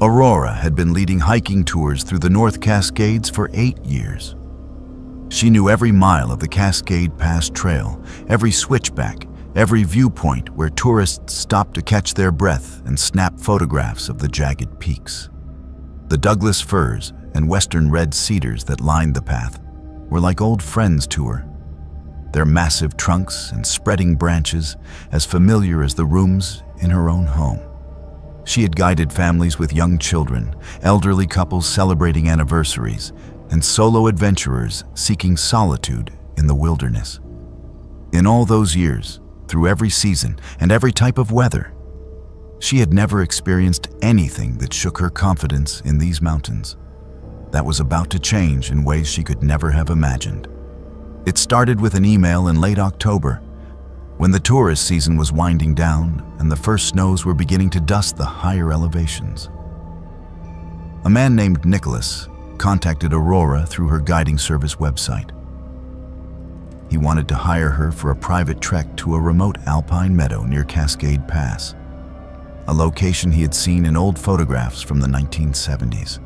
Aurora had been leading hiking tours through the North Cascades for 8 years. She knew every mile of the Cascade Pass Trail, every switchback, every viewpoint where tourists stopped to catch their breath and snap photographs of the jagged peaks. The Douglas firs and western red cedars that lined the path were like old friends to her, their massive trunks and spreading branches as familiar as the rooms in her own home. She had guided families with young children, elderly couples celebrating anniversaries, and solo adventurers seeking solitude in the wilderness. In all those years, through every season and every type of weather, she had never experienced anything that shook her confidence in these mountains. That was about to change in ways she could never have imagined. It started with an email in late October, when the tourist season was winding down and the first snows were beginning to dust the higher elevations. A man named Nicholas contacted Aurora through her guiding service website. He wanted to hire her for a private trek to a remote alpine meadow near Cascade Pass, a location he had seen in old photographs from the 1970s.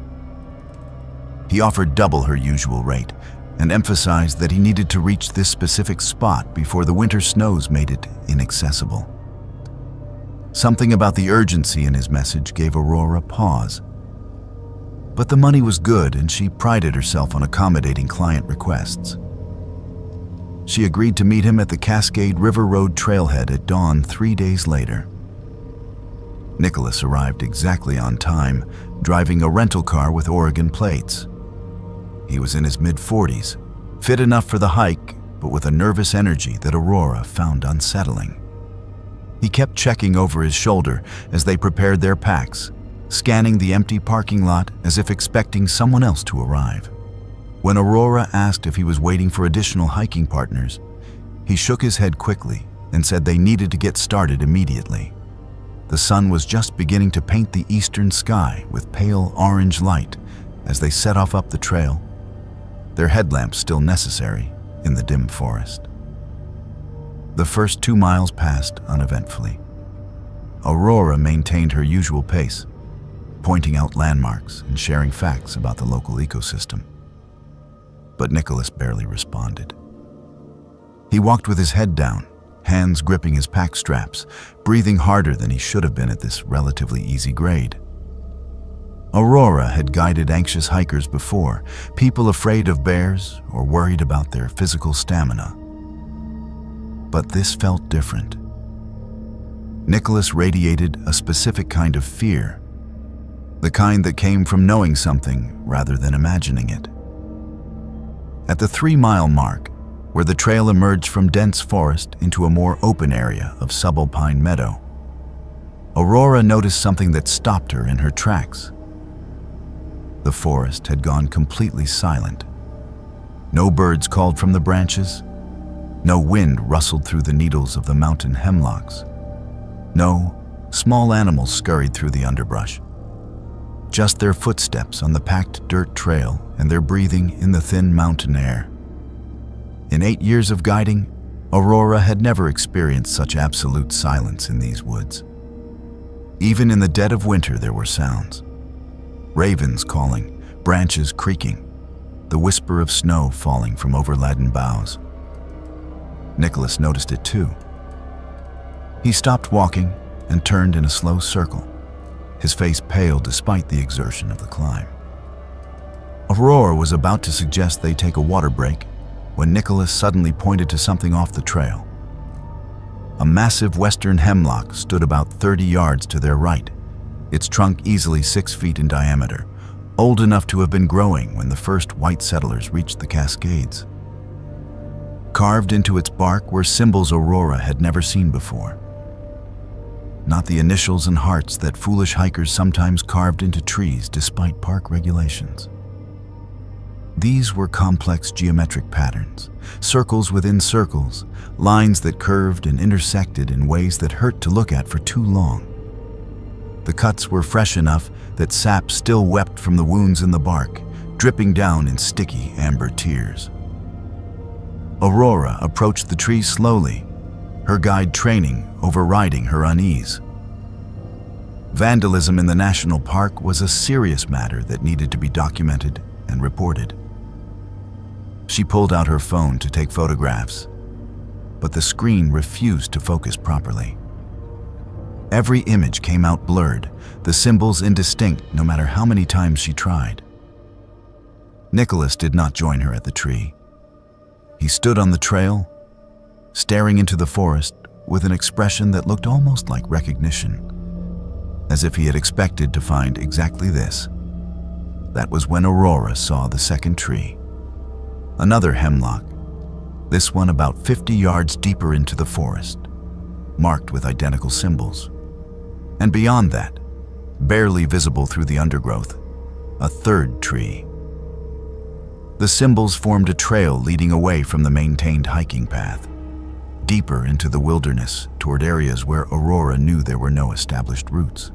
He offered double her usual rate and emphasized that he needed to reach this specific spot before the winter snows made it inaccessible. Something about the urgency in his message gave Aurora pause. But the money was good, and she prided herself on accommodating client requests. She agreed to meet him at the Cascade River Road trailhead at dawn 3 days later. Nicholas arrived exactly on time, driving a rental car with Oregon plates. He was in his mid-40s, fit enough for the hike, but with a nervous energy that Aurora found unsettling. He kept checking over his shoulder as they prepared their packs, scanning the empty parking lot as if expecting someone else to arrive. When Aurora asked if he was waiting for additional hiking partners, he shook his head quickly and said they needed to get started immediately. The sun was just beginning to paint the eastern sky with pale orange light as they set off up the trail, their headlamps still necessary in the dim forest. The first 2 miles passed uneventfully. Aurora maintained her usual pace, pointing out landmarks and sharing facts about the local ecosystem. But Nicholas barely responded. He walked with his head down, hands gripping his pack straps, breathing harder than he should have been at this relatively easy grade. Aurora had guided anxious hikers before, people afraid of bears or worried about their physical stamina. But this felt different. Nicholas radiated a specific kind of fear, the kind that came from knowing something rather than imagining it. At the 3-mile mark, where the trail emerged from dense forest into a more open area of subalpine meadow, Aurora noticed something that stopped her in her tracks. The forest had gone completely silent. No birds called from the branches. No wind rustled through the needles of the mountain hemlocks. No small animals scurried through the underbrush. Just their footsteps on the packed dirt trail and their breathing in the thin mountain air. In 8 years of guiding, Aurora had never experienced such absolute silence in these woods. Even in the dead of winter there were sounds. Ravens calling, branches creaking, the whisper of snow falling from overladen boughs. Nicholas noticed it too. He stopped walking and turned in a slow circle, his face pale despite the exertion of the climb. Aurora was about to suggest they take a water break when Nicholas suddenly pointed to something off the trail. A massive western hemlock stood about 30 yards to their right, its trunk easily 6 feet in diameter, old enough to have been growing when the first white settlers reached the Cascades. Carved into its bark were symbols Aurora had never seen before. Not the initials and hearts that foolish hikers sometimes carved into trees despite park regulations. These were complex geometric patterns, circles within circles, lines that curved and intersected in ways that hurt to look at for too long. The cuts were fresh enough that sap still wept from the wounds in the bark, dripping down in sticky amber tears. Aurora approached the tree slowly, her guide training overriding her unease. Vandalism in the national park was a serious matter that needed to be documented and reported. She pulled out her phone to take photographs, but the screen refused to focus properly. Every image came out blurred, the symbols indistinct no matter how many times she tried. Nicholas did not join her at the tree. He stood on the trail, staring into the forest with an expression that looked almost like recognition, as if he had expected to find exactly this. That was when Aurora saw the second tree. Another hemlock, this one about 50 yards deeper into the forest, marked with identical symbols. And beyond that, barely visible through the undergrowth, a third tree. The symbols formed a trail leading away from the maintained hiking path, deeper into the wilderness toward areas where Aurora knew there were no established routes.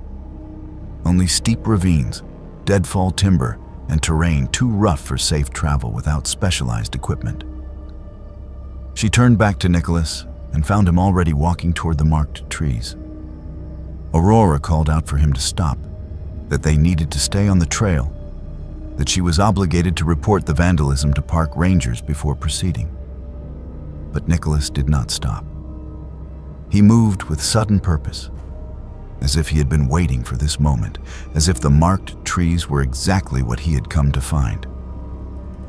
Only steep ravines, deadfall timber, and terrain too rough for safe travel without specialized equipment. She turned back to Nicholas and found him already walking toward the marked trees. Aurora called out for him to stop, that they needed to stay on the trail, that she was obligated to report the vandalism to park rangers before proceeding. But Nicholas did not stop. He moved with sudden purpose, as if he had been waiting for this moment, as if the marked trees were exactly what he had come to find.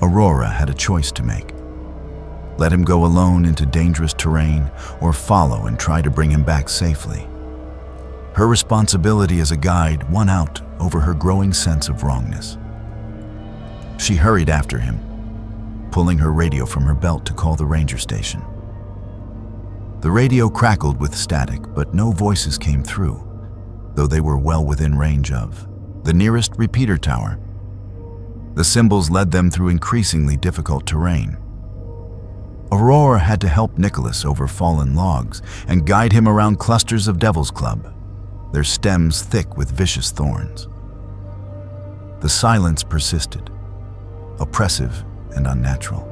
Aurora had a choice to make. Let him go alone into dangerous terrain, or follow and try to bring him back safely. Her responsibility as a guide won out over her growing sense of wrongness. She hurried after him, pulling her radio from her belt to call the ranger station. The radio crackled with static, but no voices came through, though they were well within range of the nearest repeater tower. The symbols led them through increasingly difficult terrain. Aurora had to help Nicholas over fallen logs and guide him around clusters of devil's club, their stems thick with vicious thorns. The silence persisted, oppressive and unnatural.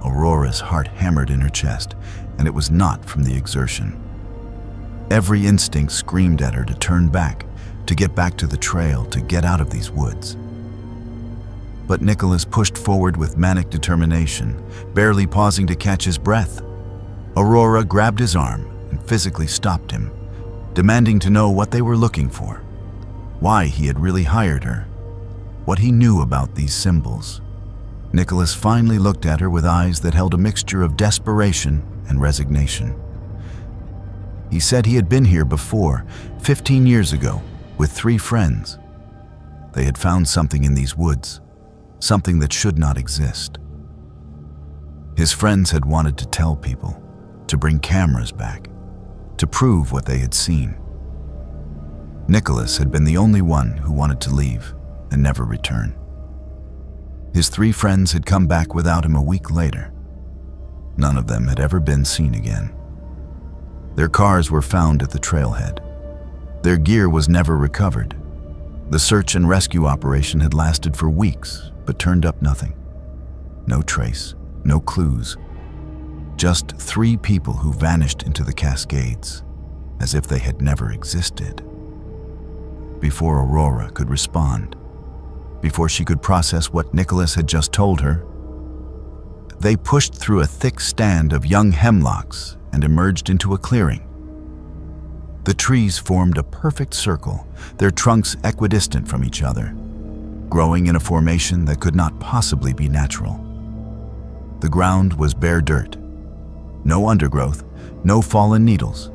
Aurora's heart hammered in her chest, and it was not from the exertion. Every instinct screamed at her to turn back, to get back to the trail, to get out of these woods. But Nicholas pushed forward with manic determination, barely pausing to catch his breath. Aurora grabbed his arm and physically stopped him, demanding to know what they were looking for, why he had really hired her, what he knew about these symbols. Nicholas finally looked at her with eyes that held a mixture of desperation and resignation. He said he had been here before, 15 years ago, with 3 friends. They had found something in these woods, something that should not exist. His friends had wanted to tell people, to bring cameras back, to prove what they had seen. Nicholas had been the only one who wanted to leave and never return. His 3 friends had come back without him a week later. None of them had ever been seen again. Their cars were found at the trailhead. Their gear was never recovered. The search and rescue operation had lasted for weeks, but turned up nothing. No trace, no clues. Just 3 people who vanished into the Cascades, as if they had never existed. Before Aurora could respond, before she could process what Nicholas had just told her, they pushed through a thick stand of young hemlocks and emerged into a clearing. The trees formed a perfect circle, their trunks equidistant from each other, growing in a formation that could not possibly be natural. The ground was bare dirt, no undergrowth, no fallen needles,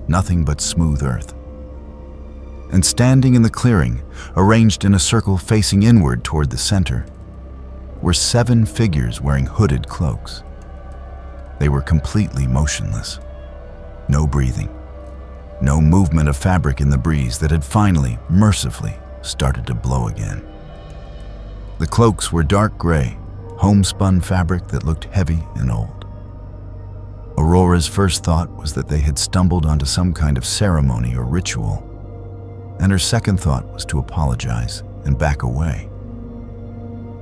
nothing but smooth earth. And standing in the clearing, arranged in a circle facing inward toward the center, were 7 figures wearing hooded cloaks. They were completely motionless. No breathing, no movement of fabric in the breeze that had finally, mercifully, started to blow again. The cloaks were dark gray, homespun fabric that looked heavy and old. Aurora's first thought was that they had stumbled onto some kind of ceremony or ritual, and her second thought was to apologize and back away.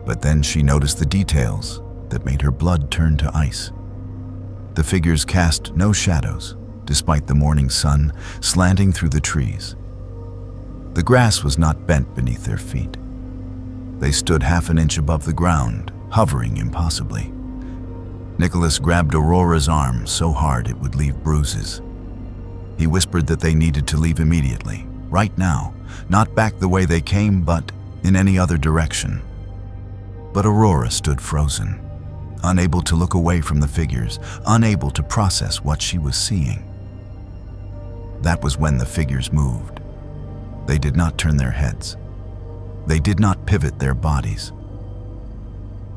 But then she noticed the details that made her blood turn to ice. The figures cast no shadows, despite the morning sun slanting through the trees. The grass was not bent beneath their feet. They stood half an inch above the ground, hovering impossibly. Nicholas grabbed Aurora's arm so hard it would leave bruises. He whispered that they needed to leave immediately, right now, not back the way they came, but in any other direction. But Aurora stood frozen, unable to look away from the figures, unable to process what she was seeing. That was when the figures moved. They did not turn their heads. They did not pivot their bodies.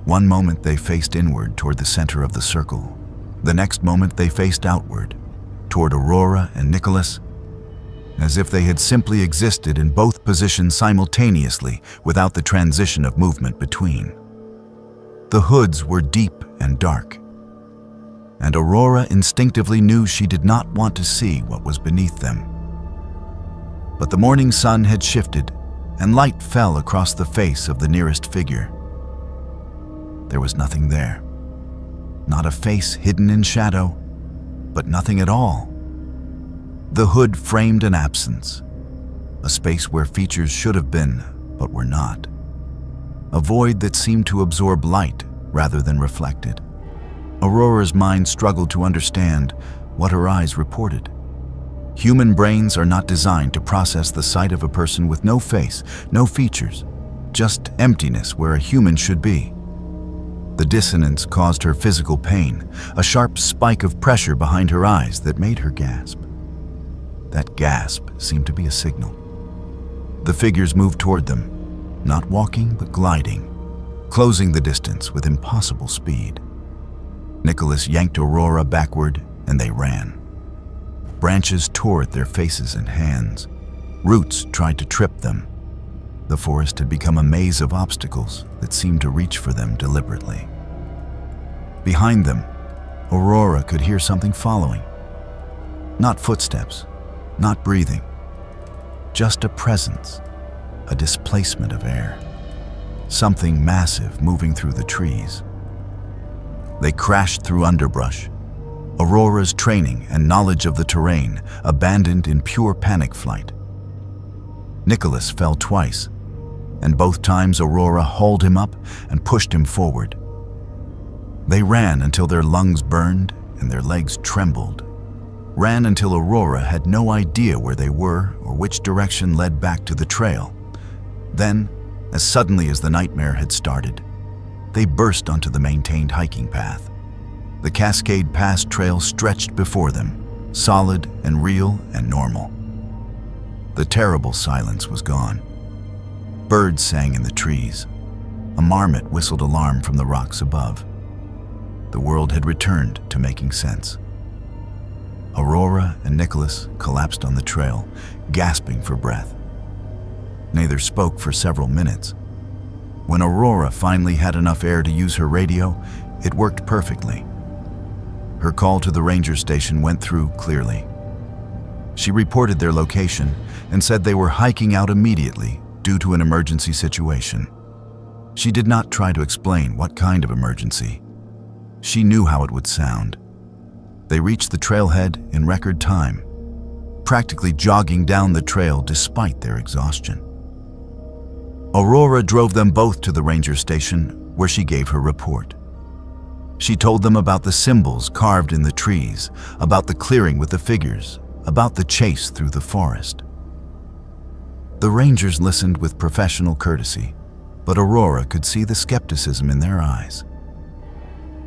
One moment they faced inward toward the center of the circle. The next moment they faced outward, toward Aurora and Nicholas, as if they had simply existed in both positions simultaneously without the transition of movement between. The hoods were deep and dark, and Aurora instinctively knew she did not want to see what was beneath them. But the morning sun had shifted, and light fell across the face of the nearest figure. There was nothing there. Not a face hidden in shadow, but nothing at all. The hood framed an absence, a space where features should have been, but were not. A void that seemed to absorb light rather than reflect it. Aurora's mind struggled to understand what her eyes reported. Human brains are not designed to process the sight of a person with no face, no features, just emptiness where a human should be. The dissonance caused her physical pain, a sharp spike of pressure behind her eyes that made her gasp. That gasp seemed to be a signal. The figures moved toward them, not walking but gliding, closing the distance with impossible speed. Nicholas yanked Aurora backward, and they ran. Branches tore at their faces and hands. Roots tried to trip them. The forest had become a maze of obstacles that seemed to reach for them deliberately. Behind them, Aurora could hear something following. Not footsteps, not breathing, just a presence, a displacement of air. Something massive moving through the trees. They crashed through underbrush. Aurora's training and knowledge of the terrain abandoned in pure panic flight. Nicholas fell twice, and both times Aurora hauled him up and pushed him forward. They ran until their lungs burned and their legs trembled. Ran until Aurora had no idea where they were or which direction led back to the trail. Then, as suddenly as the nightmare had started, they burst onto the maintained hiking path. The Cascade Pass trail stretched before them, solid and real and normal. The terrible silence was gone. Birds sang in the trees. A marmot whistled alarm from the rocks above. The world had returned to making sense. Aurora and Nicholas collapsed on the trail, gasping for breath. Neither spoke for several minutes. When Aurora finally had enough air to use her radio, it worked perfectly. Her call to the ranger station went through clearly. She reported their location and said they were hiking out immediately due to an emergency situation. She did not try to explain what kind of emergency. She knew how it would sound. They reached the trailhead in record time, practically jogging down the trail despite their exhaustion. Aurora drove them both to the ranger station, where she gave her report. She told them about the symbols carved in the trees, about the clearing with the figures, about the chase through the forest. The rangers listened with professional courtesy, but Aurora could see the skepticism in their eyes.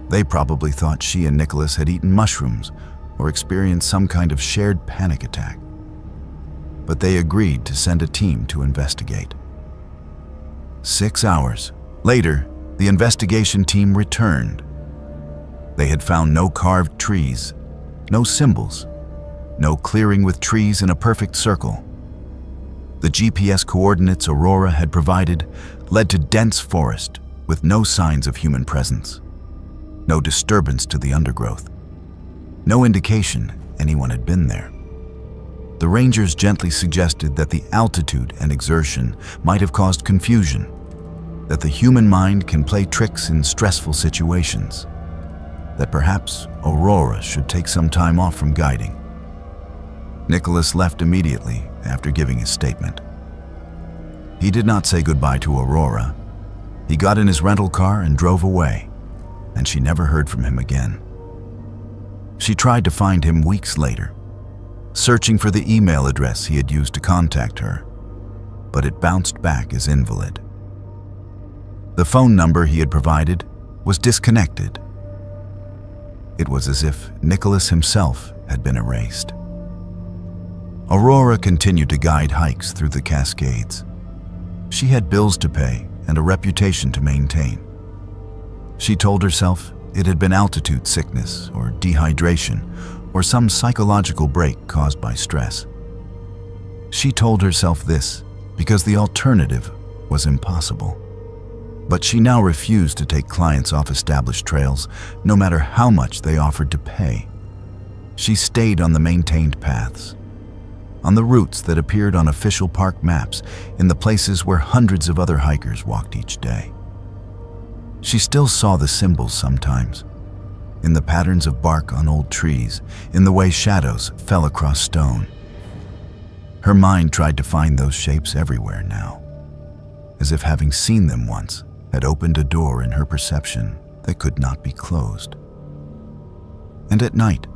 They probably thought she and Nicholas had eaten mushrooms or experienced some kind of shared panic attack. But they agreed to send a team to investigate. 6 hours later, the investigation team returned. They had found no carved trees, no symbols, no clearing with trees in a perfect circle. The GPS coordinates Aurora had provided led to dense forest with no signs of human presence, no disturbance to the undergrowth, no indication anyone had been there. The rangers gently suggested that the altitude and exertion might have caused confusion, that the human mind can play tricks in stressful situations, that perhaps Aurora should take some time off from guiding. Nicholas left immediately after giving his statement. He did not say goodbye to Aurora. He got in his rental car and drove away, and she never heard from him again. She tried to find him weeks later, searching for the email address he had used to contact her, but it bounced back as invalid. The phone number he had provided was disconnected. It was as if Nicholas himself had been erased. Aurora continued to guide hikes through the Cascades. She had bills to pay and a reputation to maintain. She told herself it had been altitude sickness or dehydration or some psychological break caused by stress. She told herself this because the alternative was impossible. But she now refused to take clients off established trails, no matter how much they offered to pay. She stayed on the maintained paths, on the routes that appeared on official park maps, in the places where hundreds of other hikers walked each day. She still saw the symbols sometimes, in the patterns of bark on old trees, in the way shadows fell across stone. Her mind tried to find those shapes everywhere now, as if having seen them once had opened a door in her perception that could not be closed. And at night,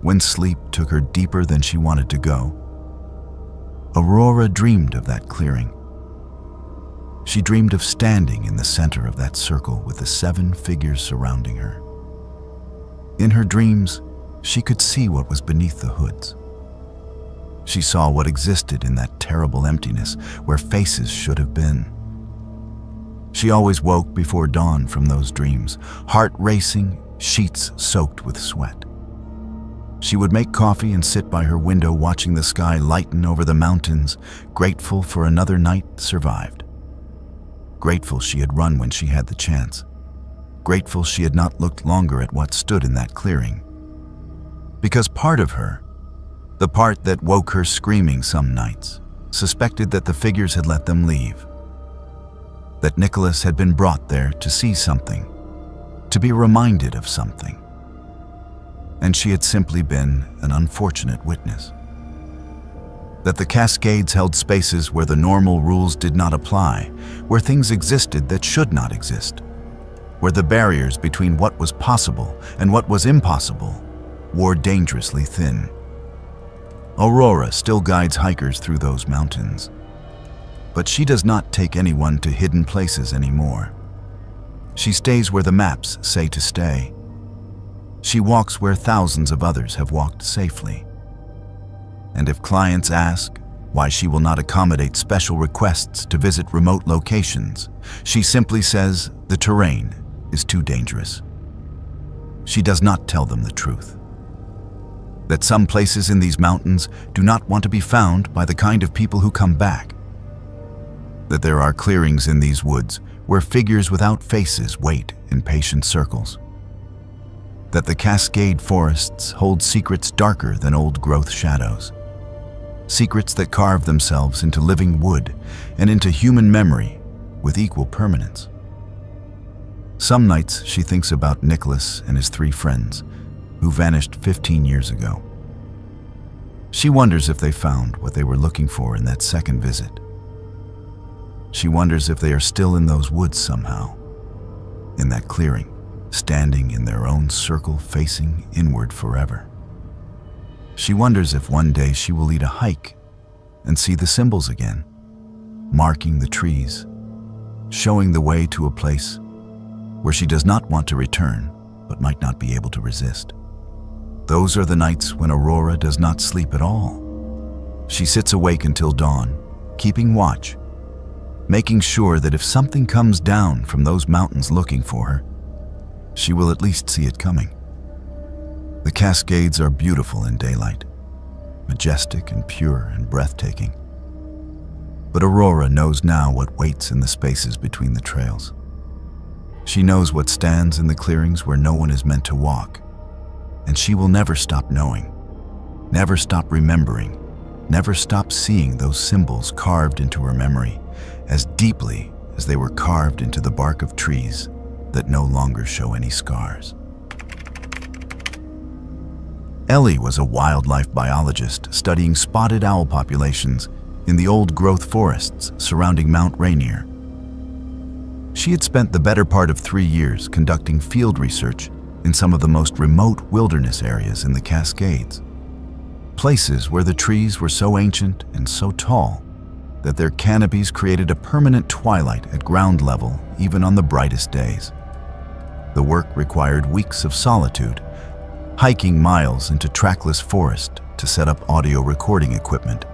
when sleep took her deeper than she wanted to go, Aurora dreamed of that clearing. She dreamed of standing in the center of that circle with the 7 figures surrounding her. In her dreams, she could see what was beneath the hoods. She saw what existed in that terrible emptiness where faces should have been. She always woke before dawn from those dreams, heart racing, sheets soaked with sweat. She would make coffee and sit by her window watching the sky lighten over the mountains, grateful for another night survived. Grateful she had run when she had the chance. Grateful she had not looked longer at what stood in that clearing. Because part of her, the part that woke her screaming some nights, suspected that the figures had let them leave. That Nicholas had been brought there to see something, to be reminded of something. And she had simply been an unfortunate witness. That the Cascades held spaces where the normal rules did not apply, where things existed that should not exist, where the barriers between what was possible and what was impossible wore dangerously thin. Aurora still guides hikers through those mountains, but she does not take anyone to hidden places anymore. She stays where the maps say to stay. She walks where thousands of others have walked safely. And if clients ask why she will not accommodate special requests to visit remote locations, she simply says the terrain is too dangerous. She does not tell them the truth. That some places in these mountains do not want to be found by the kind of people who come back. That there are clearings in these woods where figures without faces wait in patient circles. That the Cascade forests hold secrets darker than old-growth shadows. Secrets that carve themselves into living wood and into human memory with equal permanence. Some nights she thinks about Nicholas and his 3 friends, who vanished 15 years ago. She wonders if they found what they were looking for in that second visit. She wonders if they are still in those woods somehow, in that clearing, standing in their own circle facing inward forever. She wonders if one day she will lead a hike and see the symbols again, marking the trees, showing the way to a place where she does not want to return but might not be able to resist. Those are the nights when Aurora does not sleep at all. She sits awake until dawn, keeping watch, making sure that if something comes down from those mountains looking for her, she will at least see it coming. The Cascades are beautiful in daylight, majestic and pure and breathtaking. But Aurora knows now what waits in the spaces between the trails. She knows what stands in the clearings where no one is meant to walk, and she will never stop knowing, never stop remembering, never stop seeing those symbols carved into her memory as deeply as they were carved into the bark of trees that no longer show any scars. Ellie was a wildlife biologist studying spotted owl populations in the old-growth forests surrounding Mount Rainier. She had spent the better part of 3 years conducting field research in some of the most remote wilderness areas in the Cascades, places where the trees were so ancient and so tall that their canopies created a permanent twilight at ground level even on the brightest days. The work required weeks of solitude, hiking miles into trackless forest to set up audio recording equipment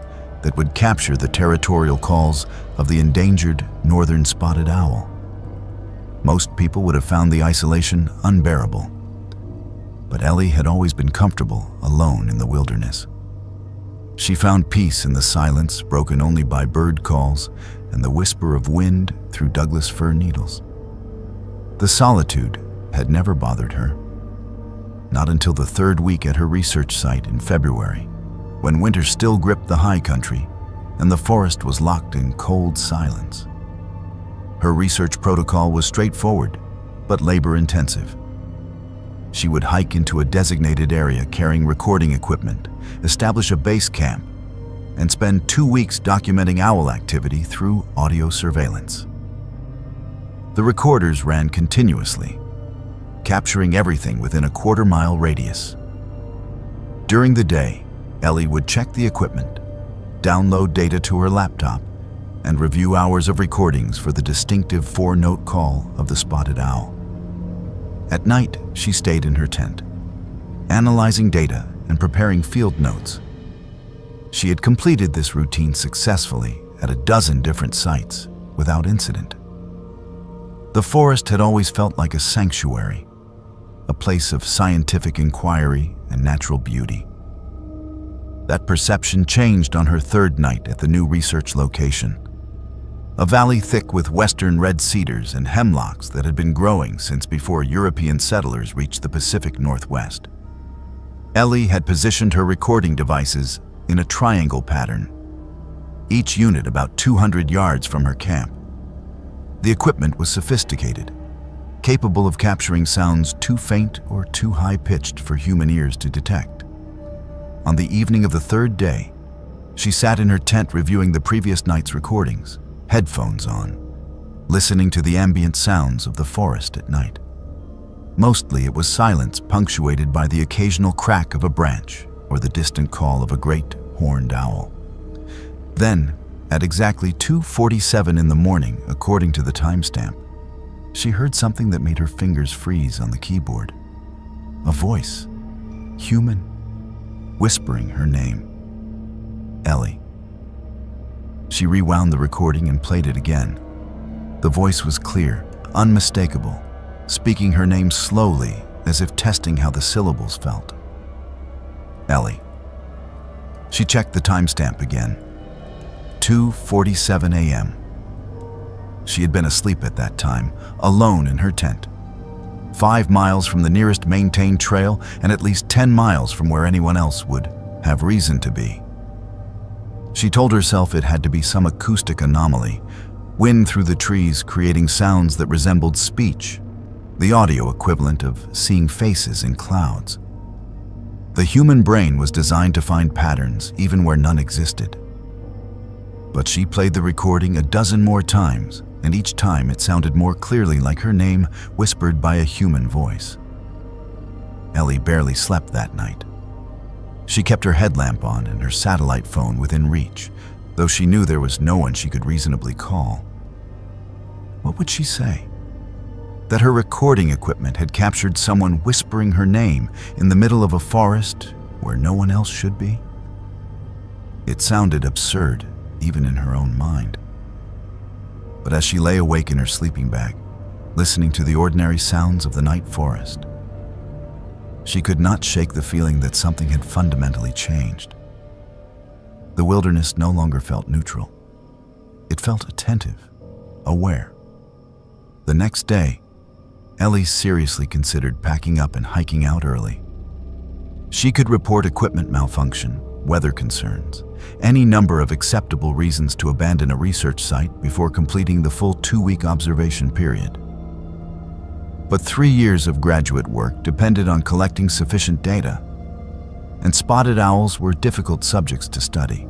that would capture the territorial calls of the endangered northern spotted owl. Most people would have found the isolation unbearable, but Ellie had always been comfortable alone in the wilderness. She found peace in the silence broken only by bird calls and the whisper of wind through Douglas fir needles. The solitude had never bothered her, not until the 3rd week at her research site in February, when winter still gripped the high country and the forest was locked in cold silence. Her research protocol was straightforward, but labor-intensive. She would hike into a designated area carrying recording equipment, establish a base camp, and spend 2 weeks documenting owl activity through audio surveillance. The recorders ran continuously, capturing everything within a quarter-mile radius. During the day, Ellie would check the equipment, download data to her laptop, and review hours of recordings for the distinctive 4-note call of the spotted owl. At night, she stayed in her tent, analyzing data and preparing field notes. She had completed this routine successfully at a dozen different sites without incident. The forest had always felt like a sanctuary, a place of scientific inquiry and natural beauty. That perception changed on her 3rd night at the new research location, a valley thick with western red cedars and hemlocks that had been growing since before European settlers reached the Pacific Northwest. Ellie had positioned her recording devices in a triangle pattern, each unit about 200 yards from her camp. The equipment was sophisticated, capable of capturing sounds too faint or too high-pitched for human ears to detect. On the evening of the 3rd day, she sat in her tent reviewing the previous night's recordings, headphones on, listening to the ambient sounds of the forest at night. Mostly it was silence punctuated by the occasional crack of a branch or the distant call of a great horned owl. Then, at exactly 2:47 in the morning, according to the timestamp, she heard something that made her fingers freeze on the keyboard. A voice, human, whispering her name. Ellie. She rewound the recording and played it again. The voice was clear, unmistakable, speaking her name slowly as if testing how the syllables felt. Ellie. She checked the timestamp again. 2:47 a.m. She had been asleep at that time, alone in her tent, 5 miles from the nearest maintained trail and at least 10 miles from where anyone else would have reason to be. She told herself it had to be some acoustic anomaly, wind through the trees creating sounds that resembled speech, the audio equivalent of seeing faces in clouds. The human brain was designed to find patterns even where none existed. But she played the recording a dozen more times, and each time it sounded more clearly like her name whispered by a human voice. Ellie barely slept that night. She kept her headlamp on and her satellite phone within reach, though she knew there was no one she could reasonably call. What would she say? That her recording equipment had captured someone whispering her name in the middle of a forest where no one else should be? It sounded absurd, even in her own mind. But as she lay awake in her sleeping bag, listening to the ordinary sounds of the night forest, she could not shake the feeling that something had fundamentally changed. The wilderness no longer felt neutral. It felt attentive, aware. The next day, Ellie seriously considered packing up and hiking out early. She could report equipment malfunction, weather concerns, any number of acceptable reasons to abandon a research site before completing the full 2-week observation period. But 3 years of graduate work depended on collecting sufficient data, and spotted owls were difficult subjects to study.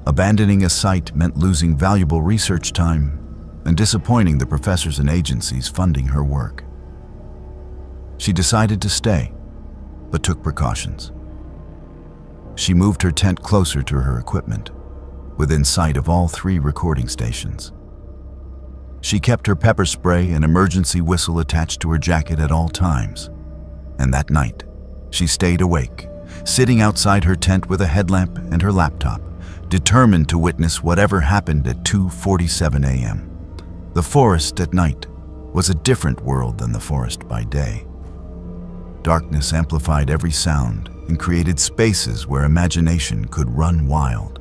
Abandoning a site meant losing valuable research time and disappointing the professors and agencies funding her work. She decided to stay, but took precautions. She moved her tent closer to her equipment, within sight of all 3 recording stations. She kept her pepper spray and emergency whistle attached to her jacket at all times. And that night, she stayed awake, sitting outside her tent with a headlamp and her laptop, determined to witness whatever happened at 2:47 a.m. The forest at night was a different world than the forest by day. Darkness amplified every sound and created spaces where imagination could run wild.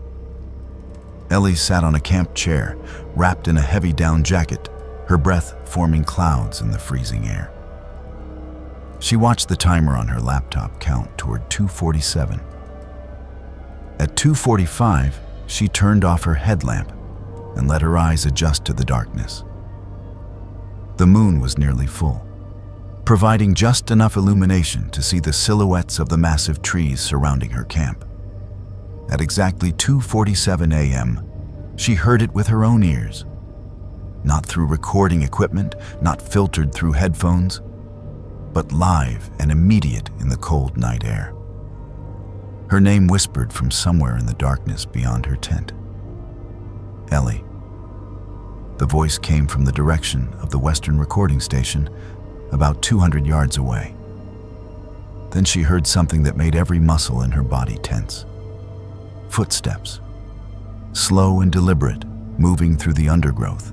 Ellie sat on a camp chair, wrapped in a heavy down jacket, her breath forming clouds in the freezing air. She watched the timer on her laptop count toward 2:47. At 2:45, she turned off her headlamp and let her eyes adjust to the darkness. The moon was nearly full, providing just enough illumination to see the silhouettes of the massive trees surrounding her camp. At exactly 2:47 a.m., she heard it with her own ears. Not through recording equipment, not filtered through headphones, but live and immediate in the cold night air. Her name whispered from somewhere in the darkness beyond her tent. Ellie. The voice came from the direction of the western recording station, about 200 yards away. Then she heard something that made every muscle in her body tense. Footsteps, slow and deliberate, moving through the undergrowth.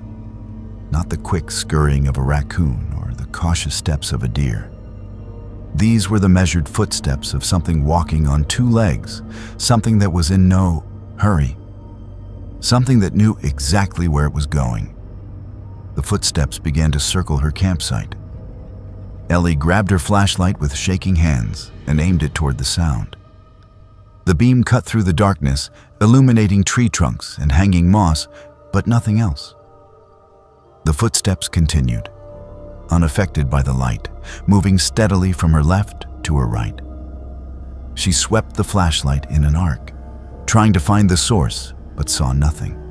Not the quick scurrying of a raccoon or the cautious steps of a deer. These were the measured footsteps of something walking on 2 legs, something that was in no hurry, something that knew exactly where it was going. The footsteps began to circle her campsite. Ellie grabbed her flashlight with shaking hands and aimed it toward the sound. The beam cut through the darkness, illuminating tree trunks and hanging moss, but nothing else. The footsteps continued, unaffected by the light, moving steadily from her left to her right. She swept the flashlight in an arc, trying to find the source, but saw nothing.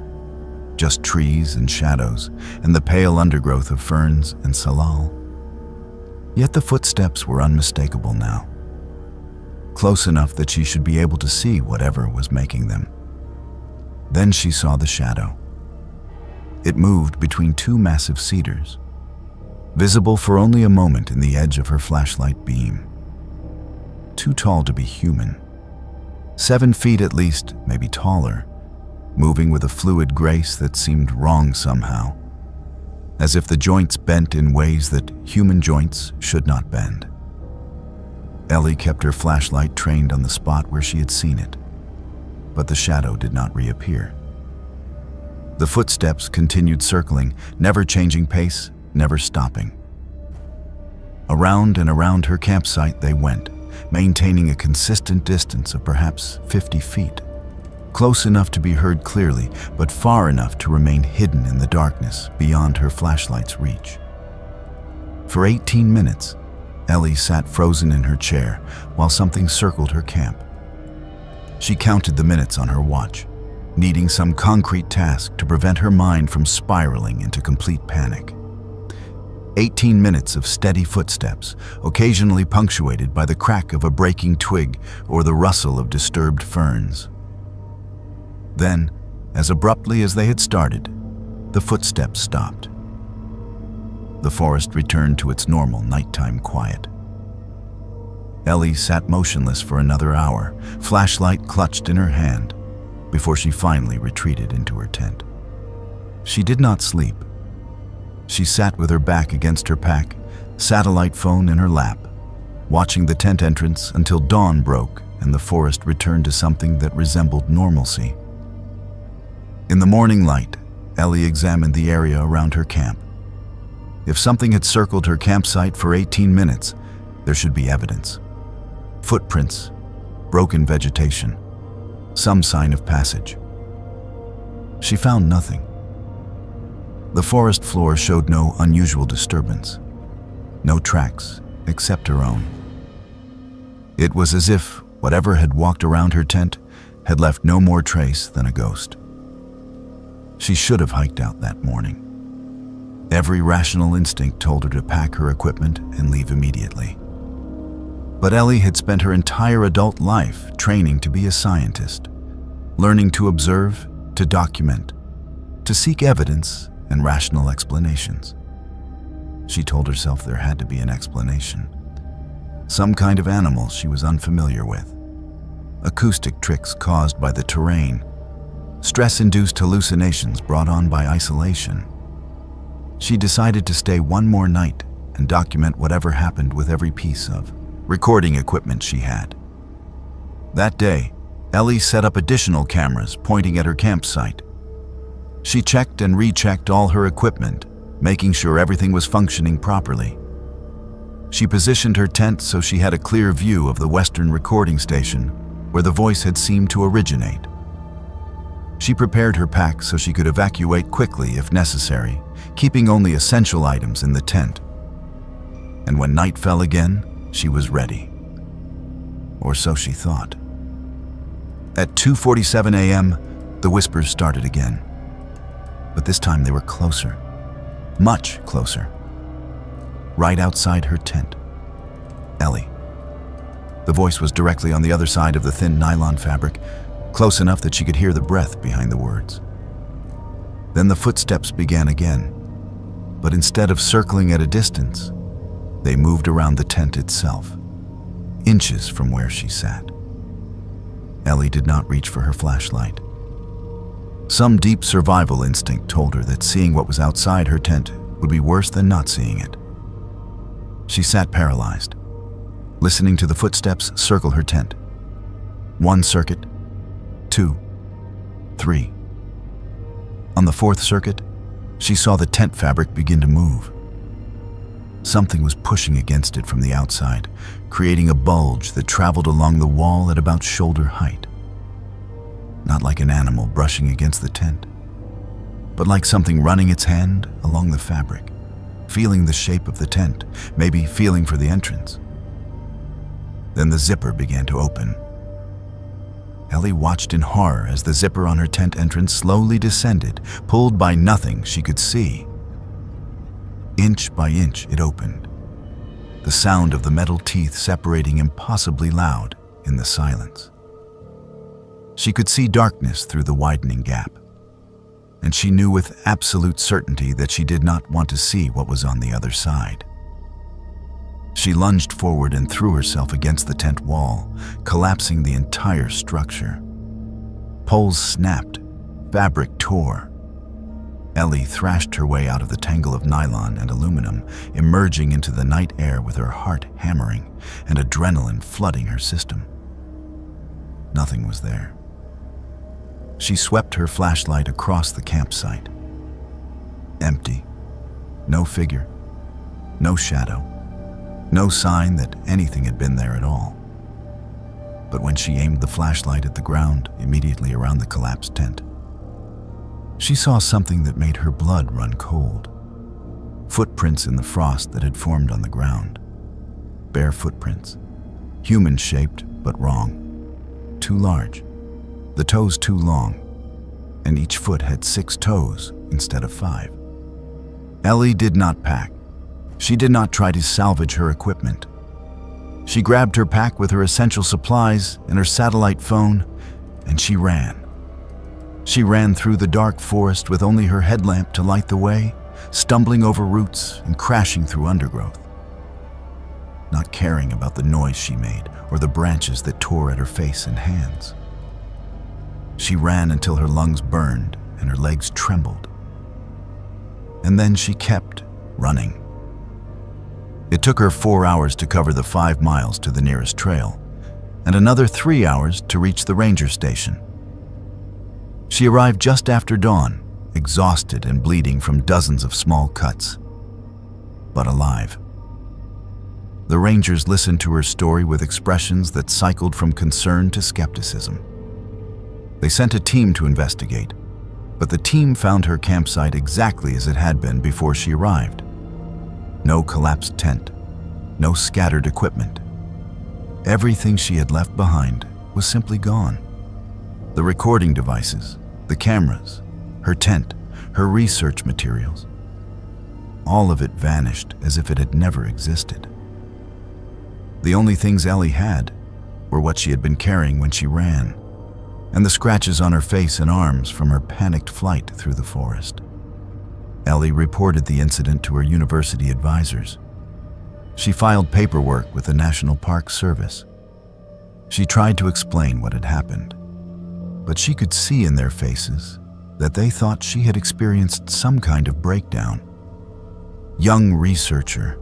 Just trees and shadows, and the pale undergrowth of ferns and salal. Yet the footsteps were unmistakable now. Close enough that she should be able to see whatever was making them. Then she saw the shadow. It moved between 2 massive cedars, visible for only a moment in the edge of her flashlight beam. Too tall to be human. 7 feet at least, maybe taller, moving with a fluid grace that seemed wrong somehow, as if the joints bent in ways that human joints should not bend. Ellie kept her flashlight trained on the spot where she had seen it, but the shadow did not reappear. The footsteps continued circling, never changing pace, never stopping. Around and around her campsite they went, maintaining a consistent distance of perhaps 50 feet, close enough to be heard clearly, but far enough to remain hidden in the darkness beyond her flashlight's reach. For 18 minutes, Ellie sat frozen in her chair while something circled her camp. She counted the minutes on her watch, needing some concrete task to prevent her mind from spiraling into complete panic. 18 minutes of steady footsteps, occasionally punctuated by the crack of a breaking twig or the rustle of disturbed ferns. Then, as abruptly as they had started, the footsteps stopped. The forest returned to its normal nighttime quiet. Ellie sat motionless for another hour, flashlight clutched in her hand, before she finally retreated into her tent. She did not sleep. She sat with her back against her pack, satellite phone in her lap, watching the tent entrance until dawn broke and the forest returned to something that resembled normalcy. In the morning light, Ellie examined the area around her camp. If something had circled her campsite for 18 minutes, there should be evidence. Footprints, broken vegetation, some sign of passage. She found nothing. The forest floor showed no unusual disturbance, no tracks except her own. It was as if whatever had walked around her tent had left no more trace than a ghost. She should have hiked out that morning. Every rational instinct told her to pack her equipment and leave immediately. But Ellie had spent her entire adult life training to be a scientist, learning to observe, to document, to seek evidence and rational explanations. She told herself there had to be an explanation. Some kind of animal she was unfamiliar with. Acoustic tricks caused by the terrain. Stress-induced hallucinations brought on by isolation. She decided to stay one more night and document whatever happened with every piece of recording equipment she had. That day, Ellie set up additional cameras pointing at her campsite. She checked and rechecked all her equipment, making sure everything was functioning properly. She positioned her tent so she had a clear view of the western recording station where the voice had seemed to originate. She prepared her pack so she could evacuate quickly if necessary, keeping only essential items in the tent. And when night fell again, she was ready. Or so she thought. At 2:47 a.m., the whispers started again. But this time they were closer, much closer. Right outside her tent. Ellie. The voice was directly on the other side of the thin nylon fabric, close enough that she could hear the breath behind the words. Then the footsteps began again, but instead of circling at a distance, they moved around the tent itself, inches from where she sat. Ellie did not reach for her flashlight. Some deep survival instinct told her that seeing what was outside her tent would be worse than not seeing it. She sat paralyzed, listening to the footsteps circle her tent. 1 circuit, 2, 3. On the 4th circuit, she saw the tent fabric begin to move. Something was pushing against it from the outside, creating a bulge that traveled along the wall at about shoulder height. Not like an animal brushing against the tent, but like something running its hand along the fabric, feeling the shape of the tent, maybe feeling for the entrance. Then the zipper began to open. Ellie watched in horror as the zipper on her tent entrance slowly descended, pulled by nothing she could see. Inch by inch it opened, the sound of the metal teeth separating impossibly loud in the silence. She could see darkness through the widening gap, and she knew with absolute certainty that she did not want to see what was on the other side. She lunged forward and threw herself against the tent wall, collapsing the entire structure. Poles snapped, fabric tore. Ellie thrashed her way out of the tangle of nylon and aluminum, emerging into the night air with her heart hammering and adrenaline flooding her system. Nothing was there. She swept her flashlight across the campsite. Empty. No figure. No shadow. No sign that anything had been there at all. But when she aimed the flashlight at the ground immediately around the collapsed tent, she saw something that made her blood run cold. Footprints in the frost that had formed on the ground. Bare footprints. Human-shaped, but wrong. Too large. The toes too long. And each foot had 6 toes instead of 5. Ellie did not pack. She did not try to salvage her equipment. She grabbed her pack with her essential supplies and her satellite phone, and she ran. She ran through the dark forest with only her headlamp to light the way, stumbling over roots and crashing through undergrowth. Not caring about the noise she made or the branches that tore at her face and hands. She ran until her lungs burned and her legs trembled. And then she kept running. It took her 4 hours to cover the 5 miles to the nearest trail, and another 3 hours to reach the ranger station. She arrived just after dawn, exhausted and bleeding from dozens of small cuts, but alive. The rangers listened to her story with expressions that cycled from concern to skepticism. They sent a team to investigate, but the team found her campsite exactly as it had been before she arrived. No collapsed tent, no scattered equipment. Everything she had left behind was simply gone. The recording devices, the cameras, her tent, her research materials. All of it vanished as if it had never existed. The only things Ellie had were what she had been carrying when she ran, and the scratches on her face and arms from her panicked flight through the forest. Ellie reported the incident to her university advisors. She filed paperwork with the National Park Service. She tried to explain what had happened, but she could see in their faces that they thought she had experienced some kind of breakdown. Young researcher,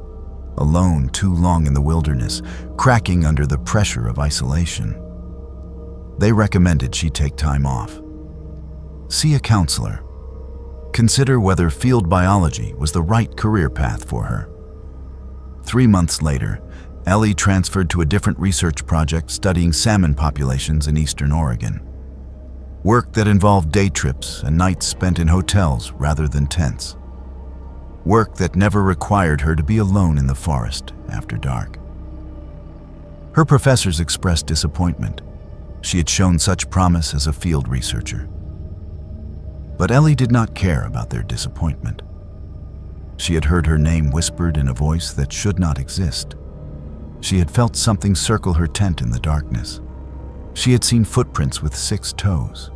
alone too long in the wilderness, cracking under the pressure of isolation. They recommended she take time off. See a counselor. Consider whether field biology was the right career path for her. 3 months later, Ellie transferred to a different research project studying salmon populations in eastern Oregon. Work that involved day trips and nights spent in hotels rather than tents. Work that never required her to be alone in the forest after dark. Her professors expressed disappointment. She had shown such promise as a field researcher. But Ellie did not care about their disappointment. She had heard her name whispered in a voice that should not exist. She had felt something circle her tent in the darkness. She had seen footprints with 6 toes.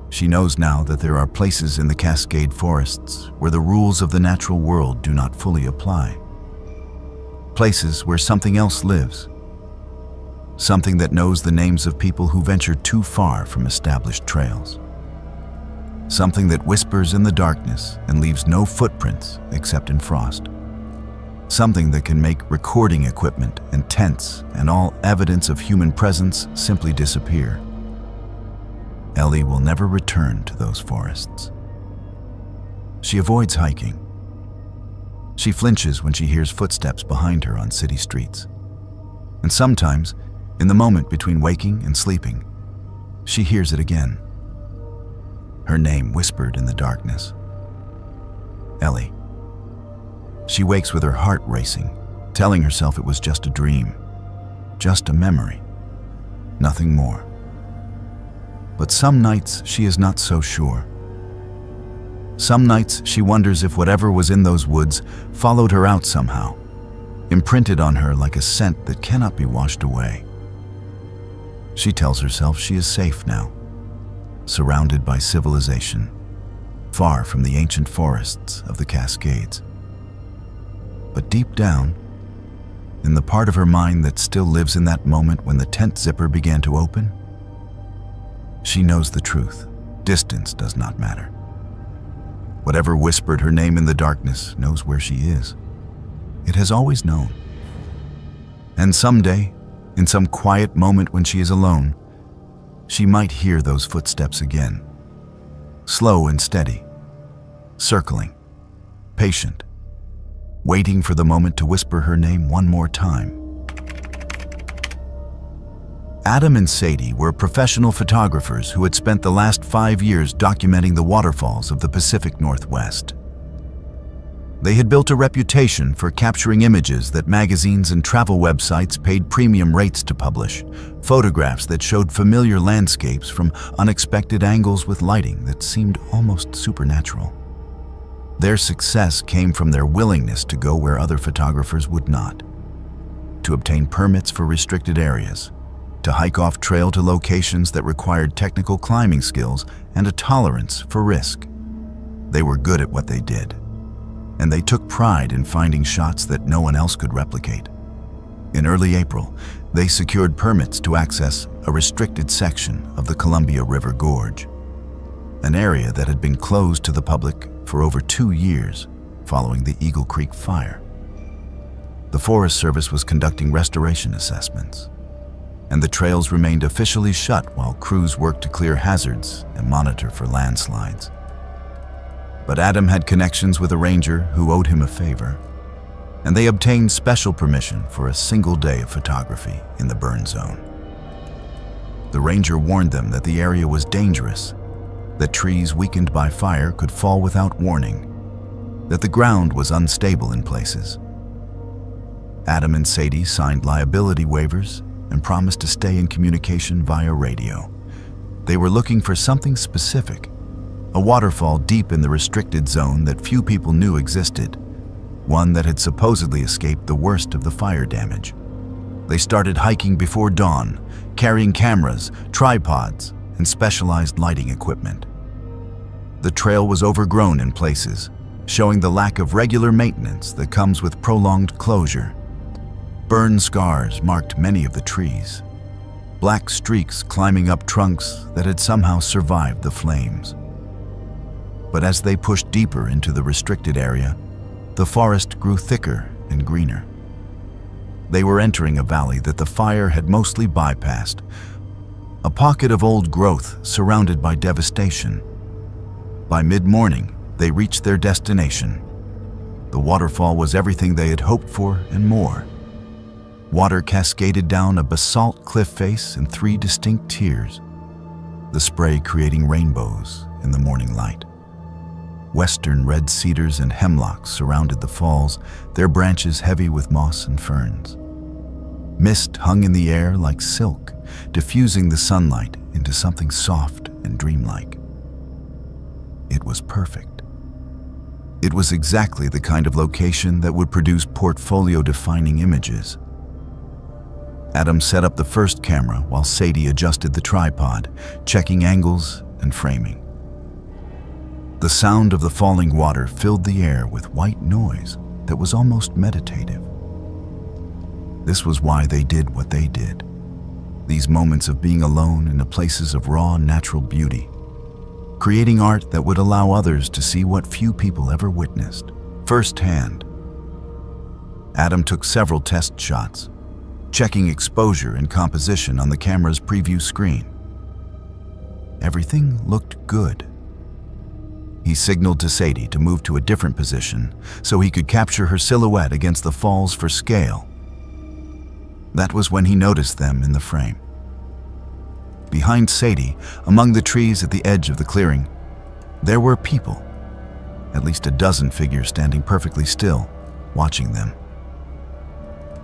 She knows now that there are places in the Cascade forests where the rules of the natural world do not fully apply. Places where something else lives. Something that knows the names of people who venture too far from established trails. Something that whispers in the darkness and leaves no footprints except in frost. Something that can make recording equipment and tents and all evidence of human presence simply disappear. Ellie will never return to those forests. She avoids hiking. She flinches when she hears footsteps behind her on city streets. And sometimes, in the moment between waking and sleeping, she hears it again. Her name whispered in the darkness. Ellie. She wakes with her heart racing, telling herself it was just a dream, just a memory, nothing more. But some nights she is not so sure. Some nights she wonders if whatever was in those woods followed her out somehow, imprinted on her like a scent that cannot be washed away. She tells herself she is safe now, surrounded by civilization, far from the ancient forests of the Cascades. But deep down, in the part of her mind that still lives in that moment when the tent zipper began to open, she knows the truth. Distance does not matter. Whatever whispered her name in the darkness knows where she is. It has always known. And someday, in some quiet moment when she is alone, she might hear those footsteps again. Slow and steady, circling, patient, waiting for the moment to whisper her name one more time. Adam and Sadie were professional photographers who had spent the last 5 years documenting the waterfalls of the Pacific Northwest. They had built a reputation for capturing images that magazines and travel websites paid premium rates to publish, photographs that showed familiar landscapes from unexpected angles with lighting that seemed almost supernatural. Their success came from their willingness to go where other photographers would not, to obtain permits for restricted areas, to hike off trail to locations that required technical climbing skills and a tolerance for risk. They were good at what they did, and they took pride in finding shots that no one else could replicate. In early April, they secured permits to access a restricted section of the Columbia River Gorge, an area that had been closed to the public for over 2 years following the Eagle Creek fire. The Forest Service was conducting restoration assessments, and the trails remained officially shut while crews worked to clear hazards and monitor for landslides. But Adam had connections with a ranger who owed him a favor, and they obtained special permission for a single day of photography in the burn zone. The ranger warned them that the area was dangerous, that trees weakened by fire could fall without warning, that the ground was unstable in places. Adam and Sadie signed liability waivers and promised to stay in communication via radio. They were looking for something specific, a waterfall deep in the restricted zone that few people knew existed, one that had supposedly escaped the worst of the fire damage. They started hiking before dawn, carrying cameras, tripods, and specialized lighting equipment. The trail was overgrown in places, showing the lack of regular maintenance that comes with prolonged closure. Burn scars marked many of the trees, black streaks climbing up trunks that had somehow survived the flames. But as they pushed deeper into the restricted area, the forest grew thicker and greener. They were entering a valley that the fire had mostly bypassed, a pocket of old growth surrounded by devastation. By mid-morning, they reached their destination. The waterfall was everything they had hoped for and more. Water cascaded down a basalt cliff face in 3 distinct tiers, the spray creating rainbows in the morning light. Western red cedars and hemlocks surrounded the falls, their branches heavy with moss and ferns. Mist hung in the air like silk, diffusing the sunlight into something soft and dreamlike. It was perfect. It was exactly the kind of location that would produce portfolio-defining images. Adam set up the first camera while Sadie adjusted the tripod, checking angles and framing. The sound of the falling water filled the air with white noise that was almost meditative. This was why they did what they did. These moments of being alone in the places of raw, natural beauty, creating art that would allow others to see what few people ever witnessed, firsthand. Adam took several test shots, checking exposure and composition on the camera's preview screen. Everything looked good. He signaled to Sadie to move to a different position so he could capture her silhouette against the falls for scale. That was when he noticed them in the frame. Behind Sadie, among the trees at the edge of the clearing, there were people, at least a dozen figures standing perfectly still, watching them.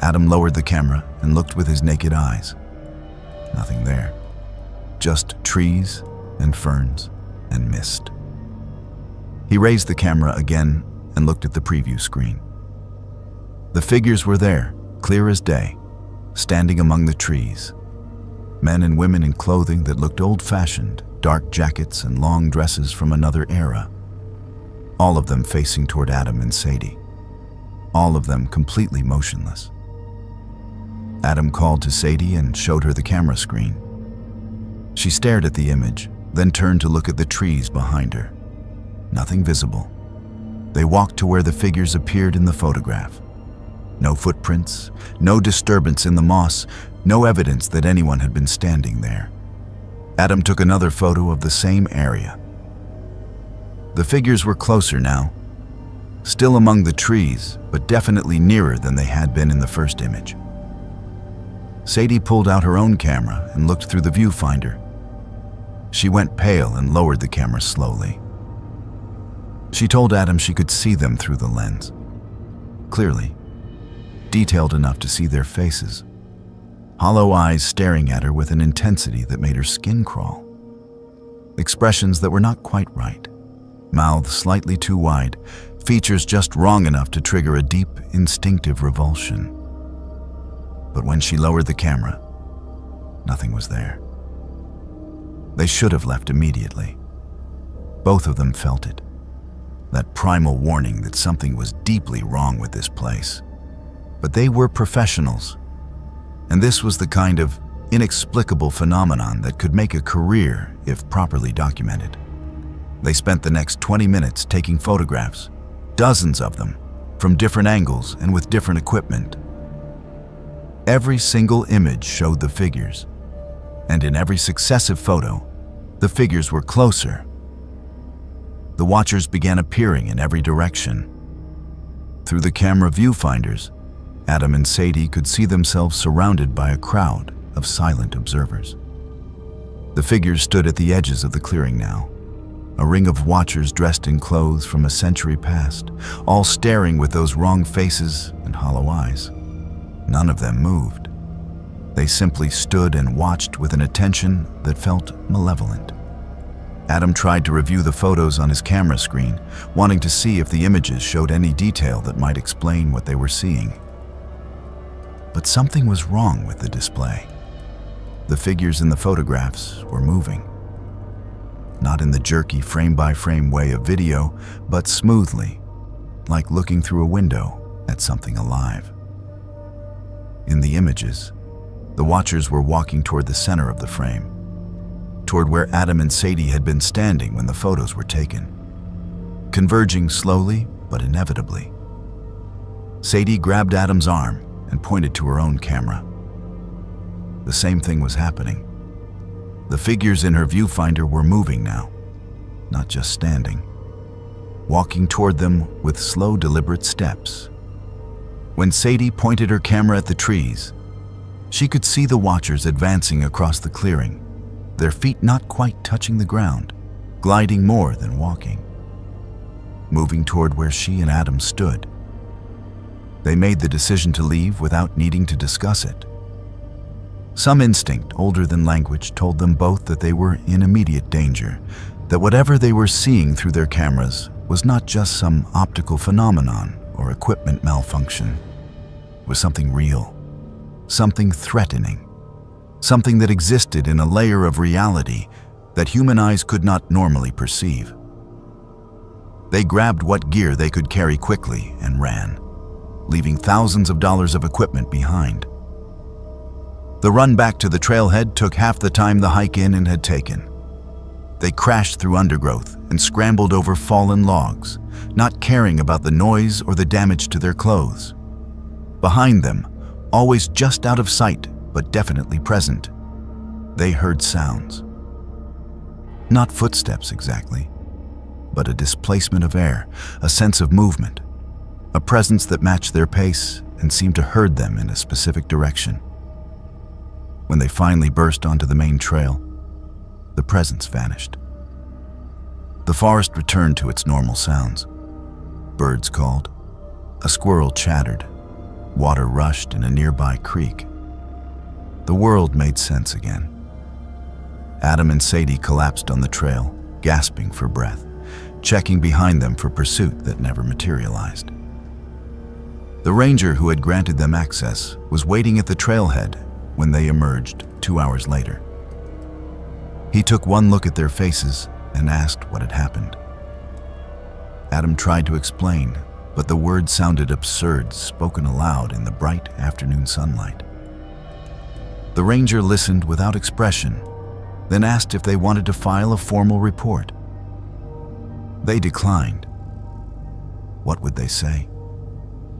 Adam lowered the camera and looked with his naked eyes. Nothing there, just trees and ferns and mist. He raised the camera again and looked at the preview screen. The figures were there, clear as day, standing among the trees. Men and women in clothing that looked old-fashioned, dark jackets and long dresses from another era. All of them facing toward Adam and Sadie. All of them completely motionless. Adam called to Sadie and showed her the camera screen. She stared at the image, then turned to look at the trees behind her. Nothing visible. They walked to where the figures appeared in the photograph. No footprints, no disturbance in the moss, no evidence that anyone had been standing there. Adam took another photo of the same area. The figures were closer now, still among the trees, but definitely nearer than they had been in the first image. Sadie pulled out her own camera and looked through the viewfinder. She went pale and lowered the camera slowly. She told Adam she could see them through the lens. Clearly, detailed enough to see their faces. Hollow eyes staring at her with an intensity that made her skin crawl. Expressions that were not quite right. Mouths slightly too wide, features just wrong enough to trigger a deep, instinctive revulsion. But when she lowered the camera, nothing was there. They should have left immediately. Both of them felt it. That primal warning that something was deeply wrong with this place. But they were professionals, and this was the kind of inexplicable phenomenon that could make a career if properly documented. They spent the next 20 minutes taking photographs, dozens of them, from different angles and with different equipment. Every single image showed the figures, and in every successive photo, the figures were closer. The watchers began appearing in every direction. Through the camera viewfinders, Adam and Sadie could see themselves surrounded by a crowd of silent observers. The figures stood at the edges of the clearing now, a ring of watchers dressed in clothes from a century past, all staring with those wrong faces and hollow eyes. None of them moved. They simply stood and watched with an attention that felt malevolent. Adam tried to review the photos on his camera screen, wanting to see if the images showed any detail that might explain what they were seeing. But something was wrong with the display. The figures in the photographs were moving. Not in the jerky frame-by-frame way of video, but smoothly, like looking through a window at something alive. In the images, the watchers were walking toward the center of the frame, toward where Adam and Sadie had been standing when the photos were taken, converging slowly but inevitably. Sadie grabbed Adam's arm and pointed to her own camera. The same thing was happening. The figures in her viewfinder were moving now, not just standing, walking toward them with slow, deliberate steps. When Sadie pointed her camera at the trees, she could see the watchers advancing across the clearing, their feet not quite touching the ground, gliding more than walking, moving toward where she and Adam stood. They made the decision to leave without needing to discuss it. Some instinct older than language told them both that they were in immediate danger, that whatever they were seeing through their cameras was not just some optical phenomenon or equipment malfunction. It was something real, something threatening, something that existed in a layer of reality that human eyes could not normally perceive. They grabbed what gear they could carry quickly and ran, leaving thousands of dollars of equipment behind. The run back to the trailhead took half the time the hike in had taken. They crashed through undergrowth and scrambled over fallen logs, not caring about the noise or the damage to their clothes. Behind them, always just out of sight but definitely present, they heard sounds. Not footsteps exactly, but a displacement of air, a sense of movement, a presence that matched their pace and seemed to herd them in a specific direction. When they finally burst onto the main trail, the presence vanished. The forest returned to its normal sounds. Birds called, a squirrel chattered, water rushed in a nearby creek. The world made sense again. Adam and Sadie collapsed on the trail, gasping for breath, checking behind them for pursuit that never materialized. The ranger who had granted them access was waiting at the trailhead when they emerged 2 hours later. He took one look at their faces and asked what had happened. Adam tried to explain, but the words sounded absurd, spoken aloud in the bright afternoon sunlight. The ranger listened without expression, then asked if they wanted to file a formal report. They declined. What would they say?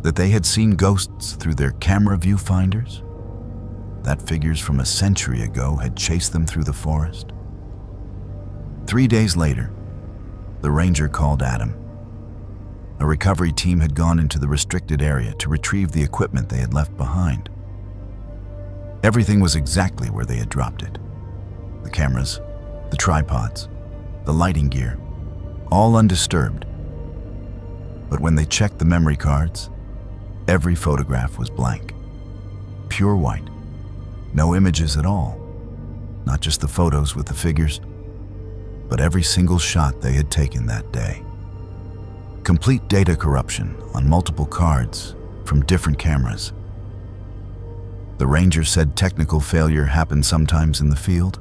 That they had seen ghosts through their camera viewfinders? That figures from a century ago had chased them through the forest? 3 days later, the ranger called Adam. A recovery team had gone into the restricted area to retrieve the equipment they had left behind. Everything was exactly where they had dropped it. The cameras, the tripods, the lighting gear, all undisturbed. But when they checked the memory cards, every photograph was blank. Pure white. No images at all. Not just the photos with the figures, but every single shot they had taken that day. Complete data corruption on multiple cards from different cameras. The ranger said technical failure happened sometimes in the field,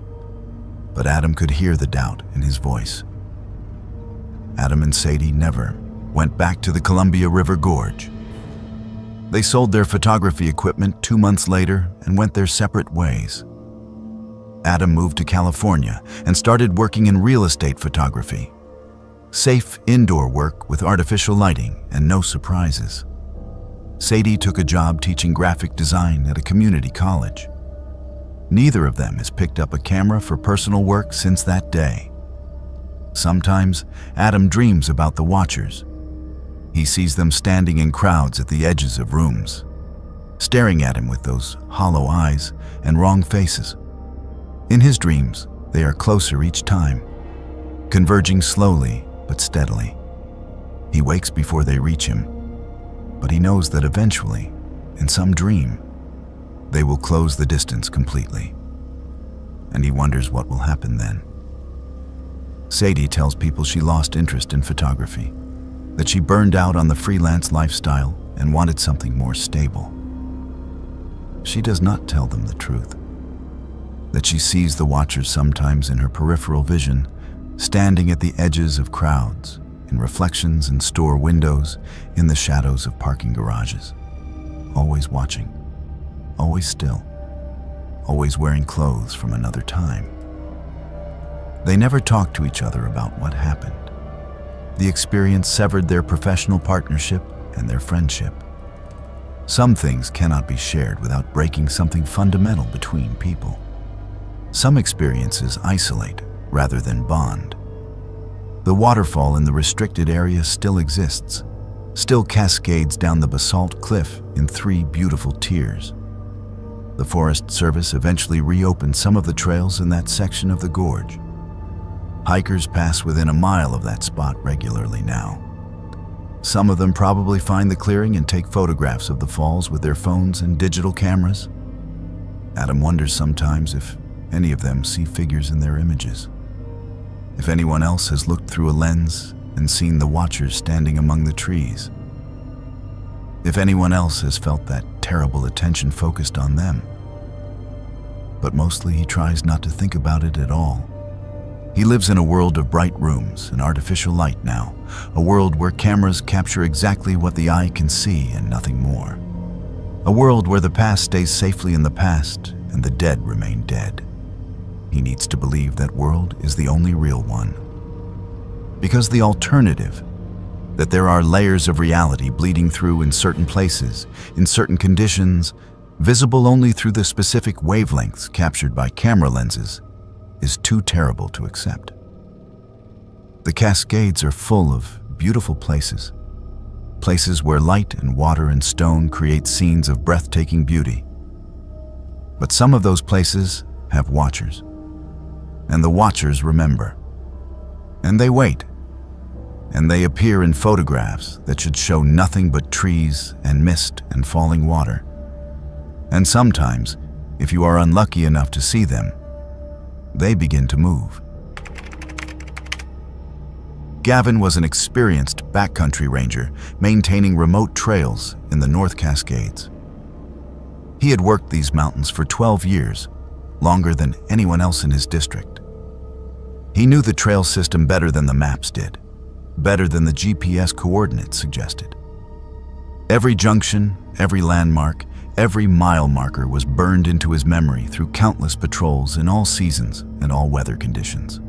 but Adam could hear the doubt in his voice. Adam and Sadie never went back to the Columbia River Gorge. They sold their photography equipment 2 months later and went their separate ways. Adam moved to California and started working in real estate photography. Safe indoor work with artificial lighting and no surprises. Sadie took a job teaching graphic design at a community college. Neither of them has picked up a camera for personal work since that day. Sometimes Adam dreams about the watchers. He sees them standing in crowds at the edges of rooms, staring at him with those hollow eyes and wrong faces. In his dreams, they are closer each time, converging slowly but steadily. He wakes before they reach him, but he knows that eventually, in some dream, they will close the distance completely. And he wonders what will happen then. Sadie tells people she lost interest in photography, that she burned out on the freelance lifestyle and wanted something more stable. She does not tell them the truth, that she sees the watchers sometimes in her peripheral vision, standing at the edges of crowds, in reflections in store windows, in the shadows of parking garages, always watching, always still, always wearing clothes from another time. They never talk to each other about what happened. The experience severed their professional partnership and their friendship. Some things cannot be shared without breaking something fundamental between people. Some experiences isolate rather than bond. The waterfall in the restricted area still exists, still cascades down the basalt cliff in 3 beautiful tiers. The Forest Service eventually reopened some of the trails in that section of the gorge. Hikers pass within a mile of that spot regularly now. Some of them probably find the clearing and take photographs of the falls with their phones and digital cameras. Adam wonders sometimes if any of them see figures in their images. If anyone else has looked through a lens and seen the watchers standing among the trees. If anyone else has felt that terrible attention focused on them. But mostly he tries not to think about it at all. He lives in a world of bright rooms and artificial light now, a world where cameras capture exactly what the eye can see and nothing more. A world where the past stays safely in the past and the dead remain dead. He needs to believe that world is the only real one. Because the alternative, that there are layers of reality bleeding through in certain places, in certain conditions, visible only through the specific wavelengths captured by camera lenses, is too terrible to accept. The Cascades are full of beautiful places, places where light and water and stone create scenes of breathtaking beauty. But some of those places have watchers, and the watchers remember, and they wait, and they appear in photographs that should show nothing but trees and mist and falling water. And sometimes, if you are unlucky enough to see them, they begin to move. Gavin was an experienced backcountry ranger maintaining remote trails in the North Cascades. He had worked these mountains for 12 years, longer than anyone else in his district. He knew the trail system better than the maps did, better than the GPS coordinates suggested. Every junction, every landmark, every mile marker was burned into his memory through countless patrols in all seasons and all weather conditions.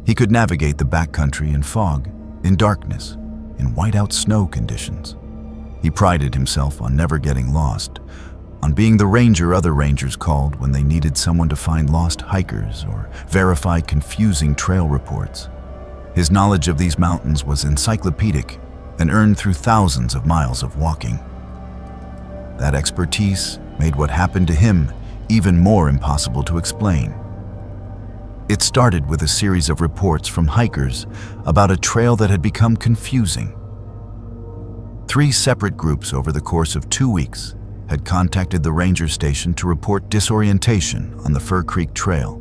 He could navigate the backcountry in fog, in darkness, in whiteout snow conditions. He prided himself on never getting lost, on being the ranger other rangers called when they needed someone to find lost hikers or verify confusing trail reports. His knowledge of these mountains was encyclopedic and earned through thousands of miles of walking. That expertise made what happened to him even more impossible to explain. It started with a series of reports from hikers about a trail that had become confusing. 3 separate groups over the course of 2 weeks had contacted the ranger station to report disorientation on the Fir Creek Trail,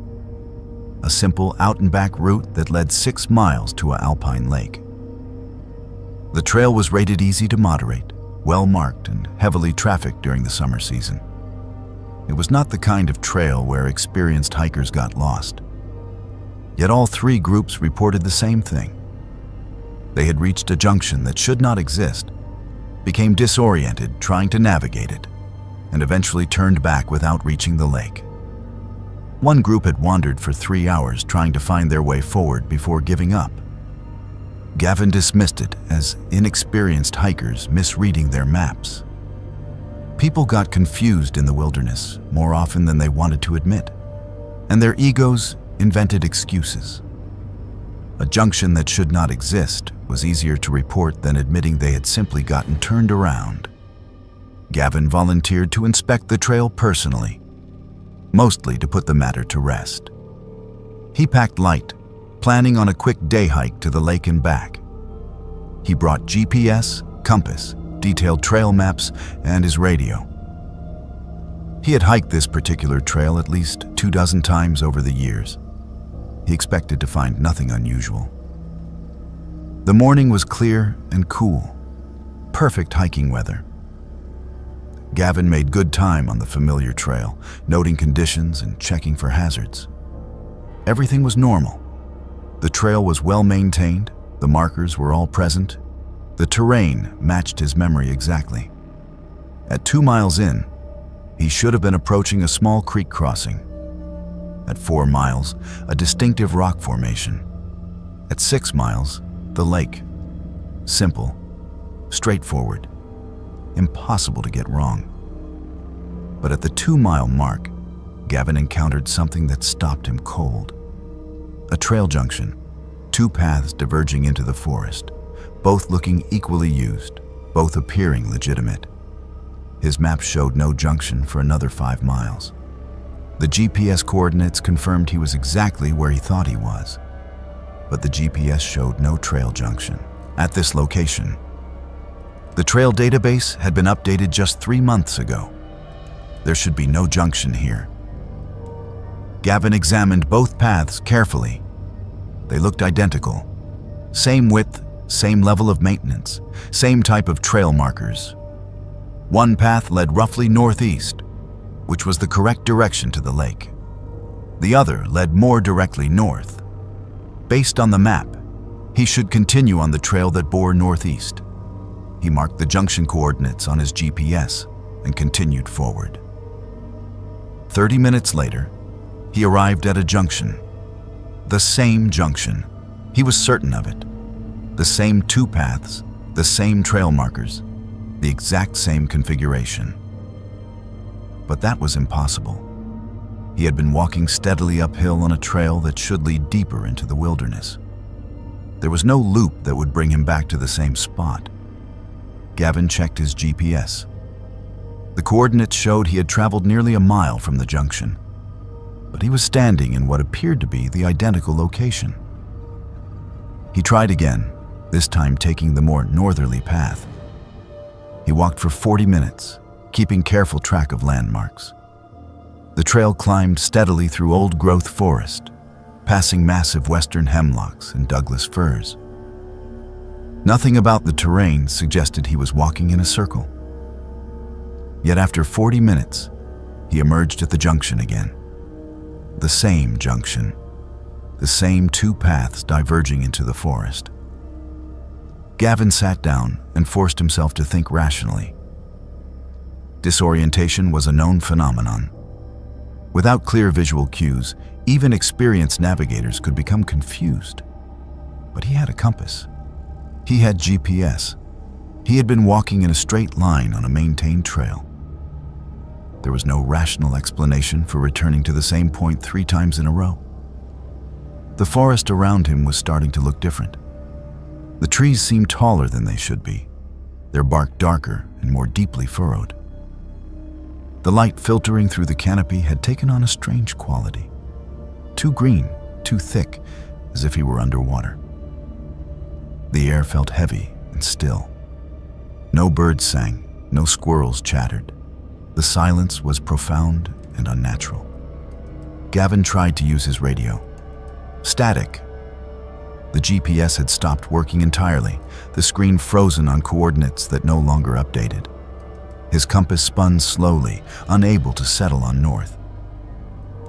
a simple out-and-back route that led 6 miles to an alpine lake. The trail was rated easy to moderate, well-marked and heavily trafficked during the summer season. It was not the kind of trail where experienced hikers got lost. Yet all 3 groups reported the same thing. They had reached a junction that should not exist, became disoriented trying to navigate it, and eventually turned back without reaching the lake. One group had wandered for 3 hours trying to find their way forward before giving up. Gavin dismissed it as inexperienced hikers misreading their maps. People got confused in the wilderness more often than they wanted to admit, and their egos invented excuses. A junction that should not exist was easier to report than admitting they had simply gotten turned around. Gavin volunteered to inspect the trail personally, mostly to put the matter to rest. He packed light, planning on a quick day hike to the lake and back. He brought GPS, compass, detailed trail maps, and his radio. He had hiked this particular trail at least 24 times over the years. He expected to find nothing unusual. The morning was clear and cool, perfect hiking weather. Gavin made good time on the familiar trail, noting conditions and checking for hazards. Everything was normal. The trail was well maintained, the markers were all present, the terrain matched his memory exactly. At 2 miles in, he should have been approaching a small creek crossing. At 4 miles, a distinctive rock formation. At 6 miles, the lake. Simple, straightforward, impossible to get wrong. But at the 2-mile mark, Gavin encountered something that stopped him cold. A trail junction, 2 paths diverging into the forest, both looking equally used, both appearing legitimate. His map showed no junction for another 5 miles. The GPS coordinates confirmed he was exactly where he thought he was, but the GPS showed no trail junction at this location. The trail database had been updated just 3 months ago. There should be no junction here. Gavin examined both paths carefully. They looked identical. Same width, same level of maintenance, same type of trail markers. One path led roughly northeast, which was the correct direction to the lake. The other led more directly north. Based on the map, he should continue on the trail that bore northeast. He marked the junction coordinates on his GPS and continued forward. 30 minutes later, he arrived at a junction. The same junction. He was certain of it. The same 2 paths, the same trail markers, the exact same configuration. But that was impossible. He had been walking steadily uphill on a trail that should lead deeper into the wilderness. There was no loop that would bring him back to the same spot. Gavin checked his GPS. The coordinates showed he had traveled nearly a mile from the junction, but he was standing in what appeared to be the identical location. He tried again, this time taking the more northerly path. He walked for 40 minutes, keeping careful track of landmarks. The trail climbed steadily through old-growth forest, passing massive western hemlocks and Douglas firs. Nothing about the terrain suggested he was walking in a circle. Yet after 40 minutes, he emerged at the junction again. The same junction, the same 2 paths diverging into the forest. Gavin sat down and forced himself to think rationally. Disorientation was a known phenomenon. Without clear visual cues, even experienced navigators could become confused. But he had a compass. He had GPS. He had been walking in a straight line on a maintained trail. There was no rational explanation for returning to the same point 3 times in a row. The forest around him was starting to look different. The trees seemed taller than they should be, their bark darker and more deeply furrowed. The light filtering through the canopy had taken on a strange quality. Too green, too thick, as if he were underwater. The air felt heavy and still. No birds sang, no squirrels chattered. The silence was profound and unnatural. Gavin tried to use his radio. Static. The GPS had stopped working entirely, the screen frozen on coordinates that no longer updated. His compass spun slowly, unable to settle on north.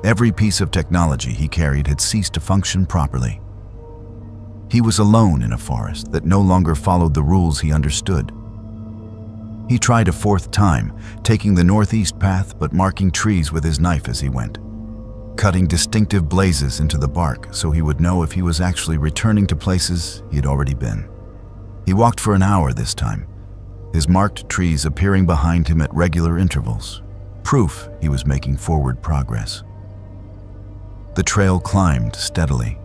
Every piece of technology he carried had ceased to function properly. He was alone in a forest that no longer followed the rules he understood. He tried a 4th time, taking the northeast path but marking trees with his knife as he went, cutting distinctive blazes into the bark so he would know if he was actually returning to places he had already been. He walked for an hour this time, his marked trees appearing behind him at regular intervals, proof he was making forward progress. The trail climbed steadily.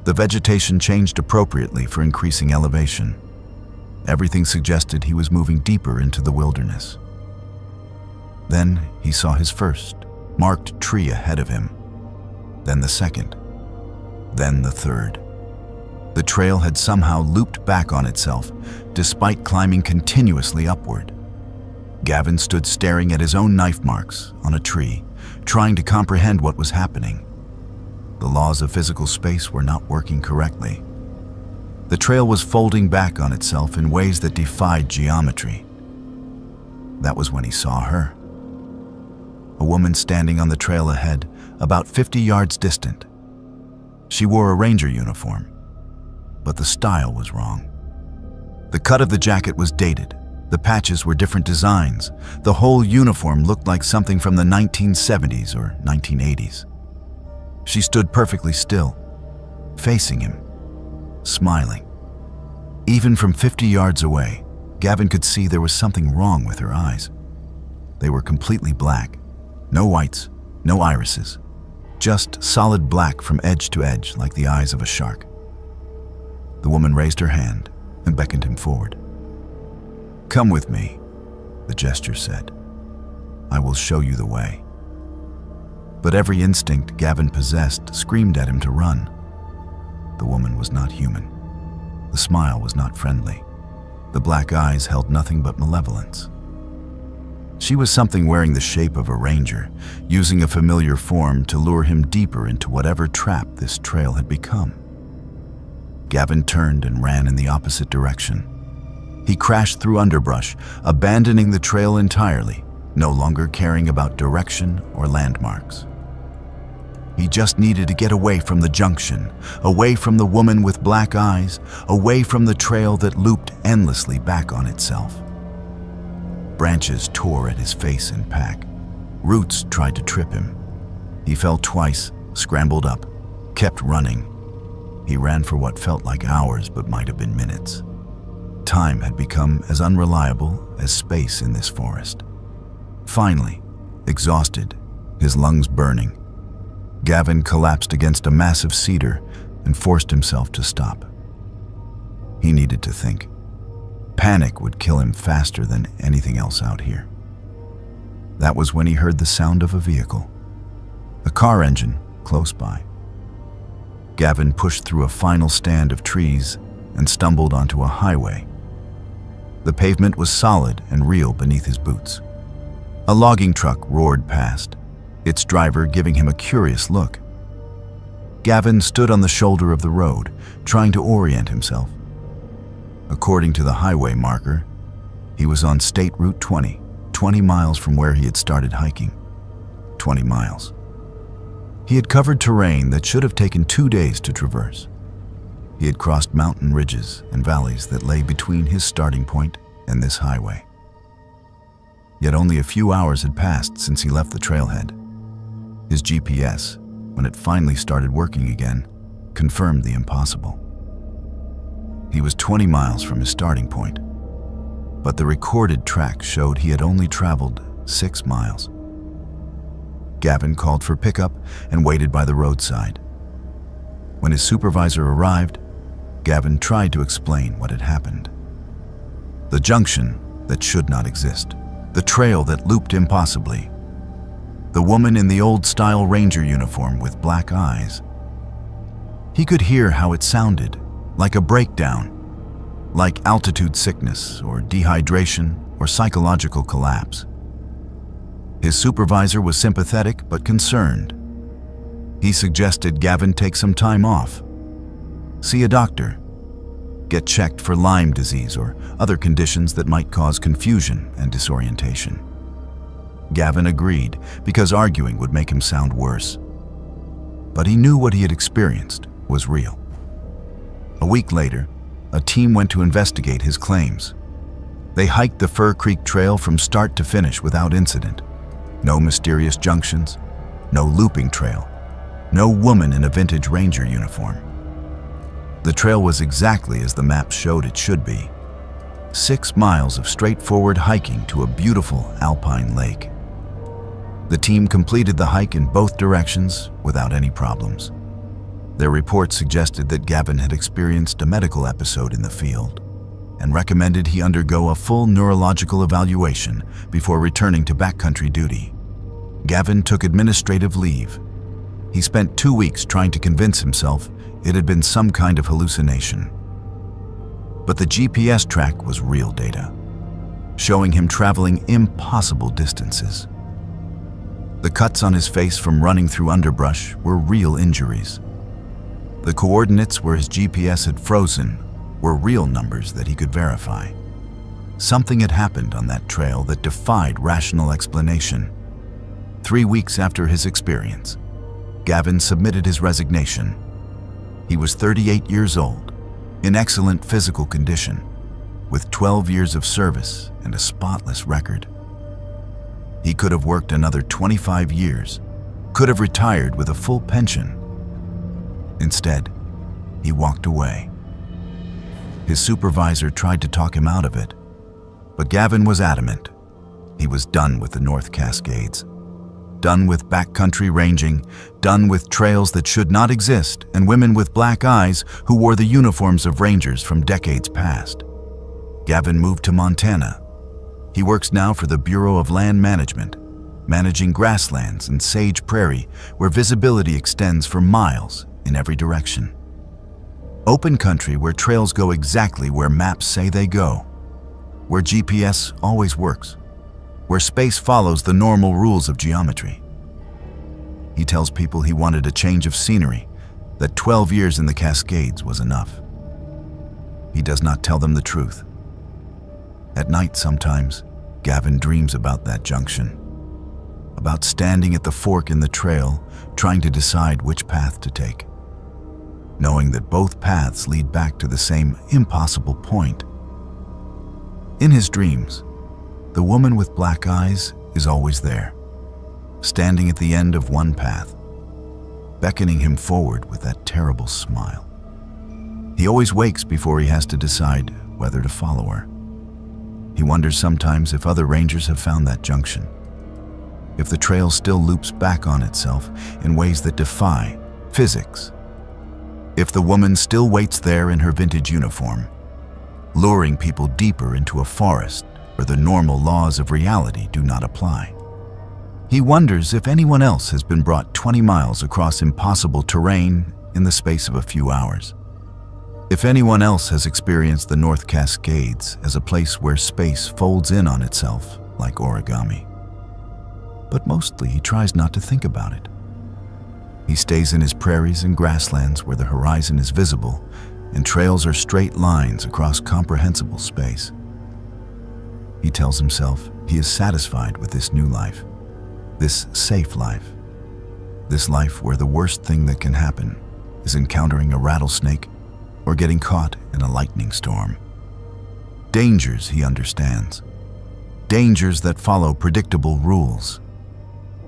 The vegetation changed appropriately for increasing elevation. Everything suggested he was moving deeper into the wilderness. Then he saw his first marked tree ahead of him, then the second, then the third. The trail had somehow looped back on itself, despite climbing continuously upward. Gavin stood staring at his own knife marks on a tree, trying to comprehend what was happening. The laws of physical space were not working correctly. The trail was folding back on itself in ways that defied geometry. That was when he saw her. A woman standing on the trail ahead, about 50 yards distant. She wore a ranger uniform, but the style was wrong. The cut of the jacket was dated. The patches were different designs. The whole uniform looked like something from the 1970s or 1980s. She stood perfectly still, facing him, smiling. Even from 50 yards away, Gavin could see there was something wrong with her eyes. They were completely black. No whites, no irises. Just solid black from edge to edge, like the eyes of a shark. The woman raised her hand and beckoned him forward. "Come with me," the gesture said. "I will show you the way." But every instinct Gavin possessed screamed at him to run. The woman was not human. The smile was not friendly. The black eyes held nothing but malevolence. She was something wearing the shape of a ranger, using a familiar form to lure him deeper into whatever trap this trail had become. Gavin turned and ran in the opposite direction. He crashed through underbrush, abandoning the trail entirely, no longer caring about direction or landmarks. He just needed to get away from the junction, away from the woman with black eyes, away from the trail that looped endlessly back on itself. Branches tore at his face and pack. Roots tried to trip him. He fell twice, scrambled up, kept running. He ran for what felt like hours but might have been minutes. Time had become as unreliable as space in this forest. Finally, exhausted, his lungs burning, Gavin collapsed against a massive cedar and forced himself to stop. He needed to think. Panic would kill him faster than anything else out here. That was when he heard the sound of a vehicle, a car engine close by. Gavin pushed through a final stand of trees and stumbled onto a highway. The pavement was solid and real beneath his boots. A logging truck roared past, its driver giving him a curious look. Gavin stood on the shoulder of the road, trying to orient himself. According to the highway marker, he was on State Route 20, 20 miles from where he had started hiking. 20 miles. He had covered terrain that should have taken 2 days to traverse. He had crossed mountain ridges and valleys that lay between his starting point and this highway. Yet only a few hours had passed since he left the trailhead. His GPS, when it finally started working again, confirmed the impossible. He was 20 miles from his starting point, but the recorded track showed he had only traveled 6 miles. Gavin called for pickup and waited by the roadside. When his supervisor arrived, Gavin tried to explain what had happened. The junction that should not exist, the trail that looped impossibly, the woman in the old-style ranger uniform with black eyes. He could hear how it sounded, like a breakdown, like altitude sickness or dehydration or psychological collapse. His supervisor was sympathetic but concerned. He suggested Gavin take some time off, see a doctor, get checked for Lyme disease or other conditions that might cause confusion and disorientation. Gavin agreed because arguing would make him sound worse. But he knew what he had experienced was real. A week later, a team went to investigate his claims. They hiked the Fir Creek Trail from start to finish without incident. No mysterious junctions, no looping trail, no woman in a vintage ranger uniform. The trail was exactly as the map showed it should be. 6 miles of straightforward hiking to a beautiful alpine lake. The team completed the hike in both directions without any problems. Their report suggested that Gavin had experienced a medical episode in the field and recommended he undergo a full neurological evaluation before returning to backcountry duty. Gavin took administrative leave. He spent 2 weeks trying to convince himself it had been some kind of hallucination. But the GPS track was real data. showing him traveling impossible distances. The cuts on his face from running through underbrush were real injuries. The coordinates where his GPS had frozen were real numbers that he could verify. Something had happened on that trail that defied rational explanation. 3 weeks after his experience, Gavin submitted his resignation. He was 38 years old, in excellent physical condition, with 12 years of service and a spotless record. He could have worked another 25 years, could have retired with a full pension. Instead, he walked away. His supervisor tried to talk him out of it, but Gavin was adamant. He was done with the North Cascades, done with backcountry ranging, done with trails that should not exist and women with black eyes who wore the uniforms of rangers from decades past. Gavin moved to Montana. He works now for the Bureau of Land Management, managing grasslands and sage prairie where visibility extends for miles in every direction. Open country where trails go exactly where maps say they go, where GPS always works, where space follows the normal rules of geometry. He tells people he wanted a change of scenery, that 12 years in the Cascades was enough. He does not tell them the truth. At night sometimes, Gavin dreams about that junction, about standing at the fork in the trail, trying to decide which path to take, knowing that both paths lead back to the same impossible point. In his dreams, the woman with black eyes is always there, standing at the end of one path, beckoning him forward with that terrible smile. He always wakes before he has to decide whether to follow her. He wonders sometimes if other rangers have found that junction, if the trail still loops back on itself in ways that defy physics, if the woman still waits there in her vintage uniform, luring people deeper into a forest where the normal laws of reality do not apply. He wonders if anyone else has been brought 20 miles across impossible terrain in the space of a few hours. If anyone else has experienced the North Cascades as a place where space folds in on itself like origami. But mostly he tries not to think about it. He stays in his prairies and grasslands where the horizon is visible and trails are straight lines across comprehensible space. He tells himself he is satisfied with this new life, this safe life, this life where the worst thing that can happen is encountering a rattlesnake or getting caught in a lightning storm. Dangers he understands, dangers that follow predictable rules,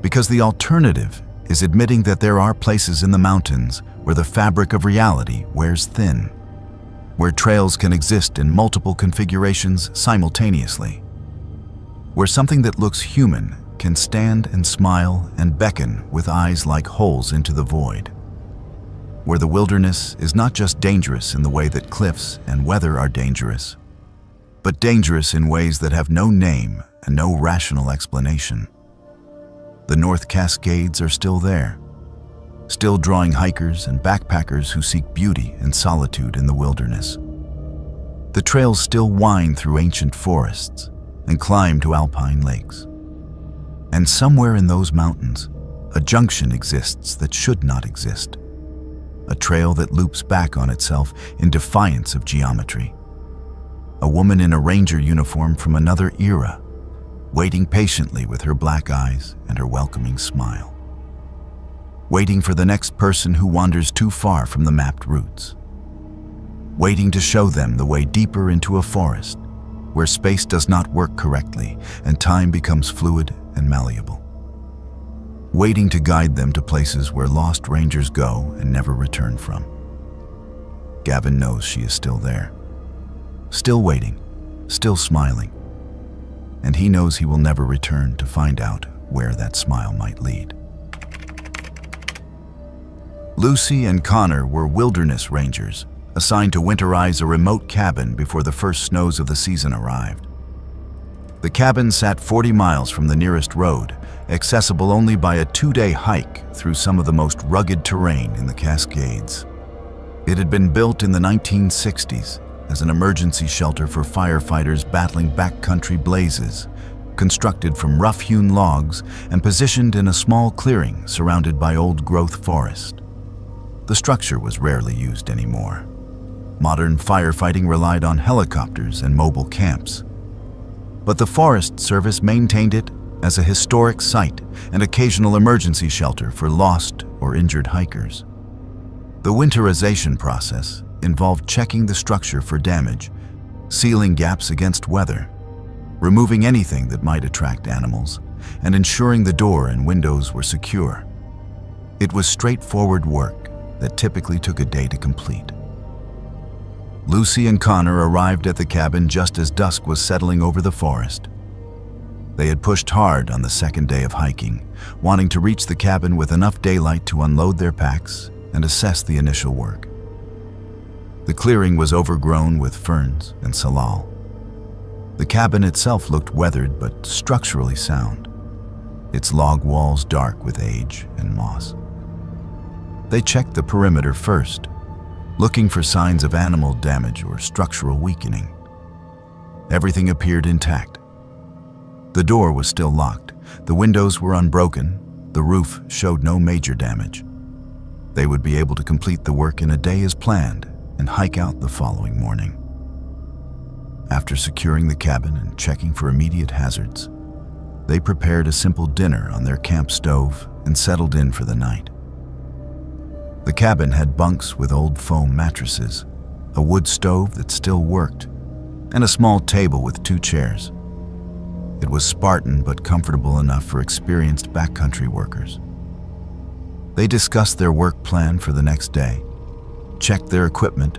because the alternative is admitting that there are places in the mountains where the fabric of reality wears thin, where trails can exist in multiple configurations simultaneously, where something that looks human can stand and smile and beckon with eyes like holes into the void, where the wilderness is not just dangerous in the way that cliffs and weather are dangerous, but dangerous in ways that have no name and no rational explanation. The North Cascades are still there, still drawing hikers and backpackers who seek beauty and solitude in the wilderness. The trails still wind through ancient forests and climb to alpine lakes. And somewhere in those mountains, a junction exists that should not exist, a trail that loops back on itself in defiance of geometry. A woman in a ranger uniform from another era, waiting patiently with her black eyes and her welcoming smile, waiting for the next person who wanders too far from the mapped routes, waiting to show them the way deeper into a forest where space does not work correctly and time becomes fluid and malleable, waiting to guide them to places where lost rangers go and never return from. Gavin knows she is still there, still waiting, still smiling, and he knows he will never return to find out where that smile might lead. Lucy and Connor were wilderness rangers assigned to winterize a remote cabin before the first snows of the season arrived. The cabin sat 40 miles from the nearest road, accessible only by a 2-day hike through some of the most rugged terrain in the Cascades. It had been built in the 1960s as an emergency shelter for firefighters battling backcountry blazes, constructed from rough-hewn logs and positioned in a small clearing surrounded by old-growth forest. The structure was rarely used anymore. Modern firefighting relied on helicopters and mobile camps. But the Forest Service maintained it as a historic site and occasional emergency shelter for lost or injured hikers. The winterization process involved checking the structure for damage, sealing gaps against weather, removing anything that might attract animals, and ensuring the door and windows were secure. It was straightforward work that typically took a day to complete. Lucy and Connor arrived at the cabin just as dusk was settling over the forest. They had pushed hard on the second day of hiking, wanting to reach the cabin with enough daylight to unload their packs and assess the initial work. The clearing was overgrown with ferns and salal. The cabin itself looked weathered but structurally sound, its log walls dark with age and moss. They checked the perimeter first, looking for signs of animal damage or structural weakening. Everything appeared intact. The door was still locked, the windows were unbroken, the roof showed no major damage. They would be able to complete the work in a day as planned and hike out the following morning. After securing the cabin and checking for immediate hazards, they prepared a simple dinner on their camp stove and settled in for the night. The cabin had bunks with old foam mattresses, a wood stove that still worked, and a small table with 2 chairs. It was Spartan but comfortable enough for experienced backcountry workers. They discussed their work plan for the next day, checked their equipment,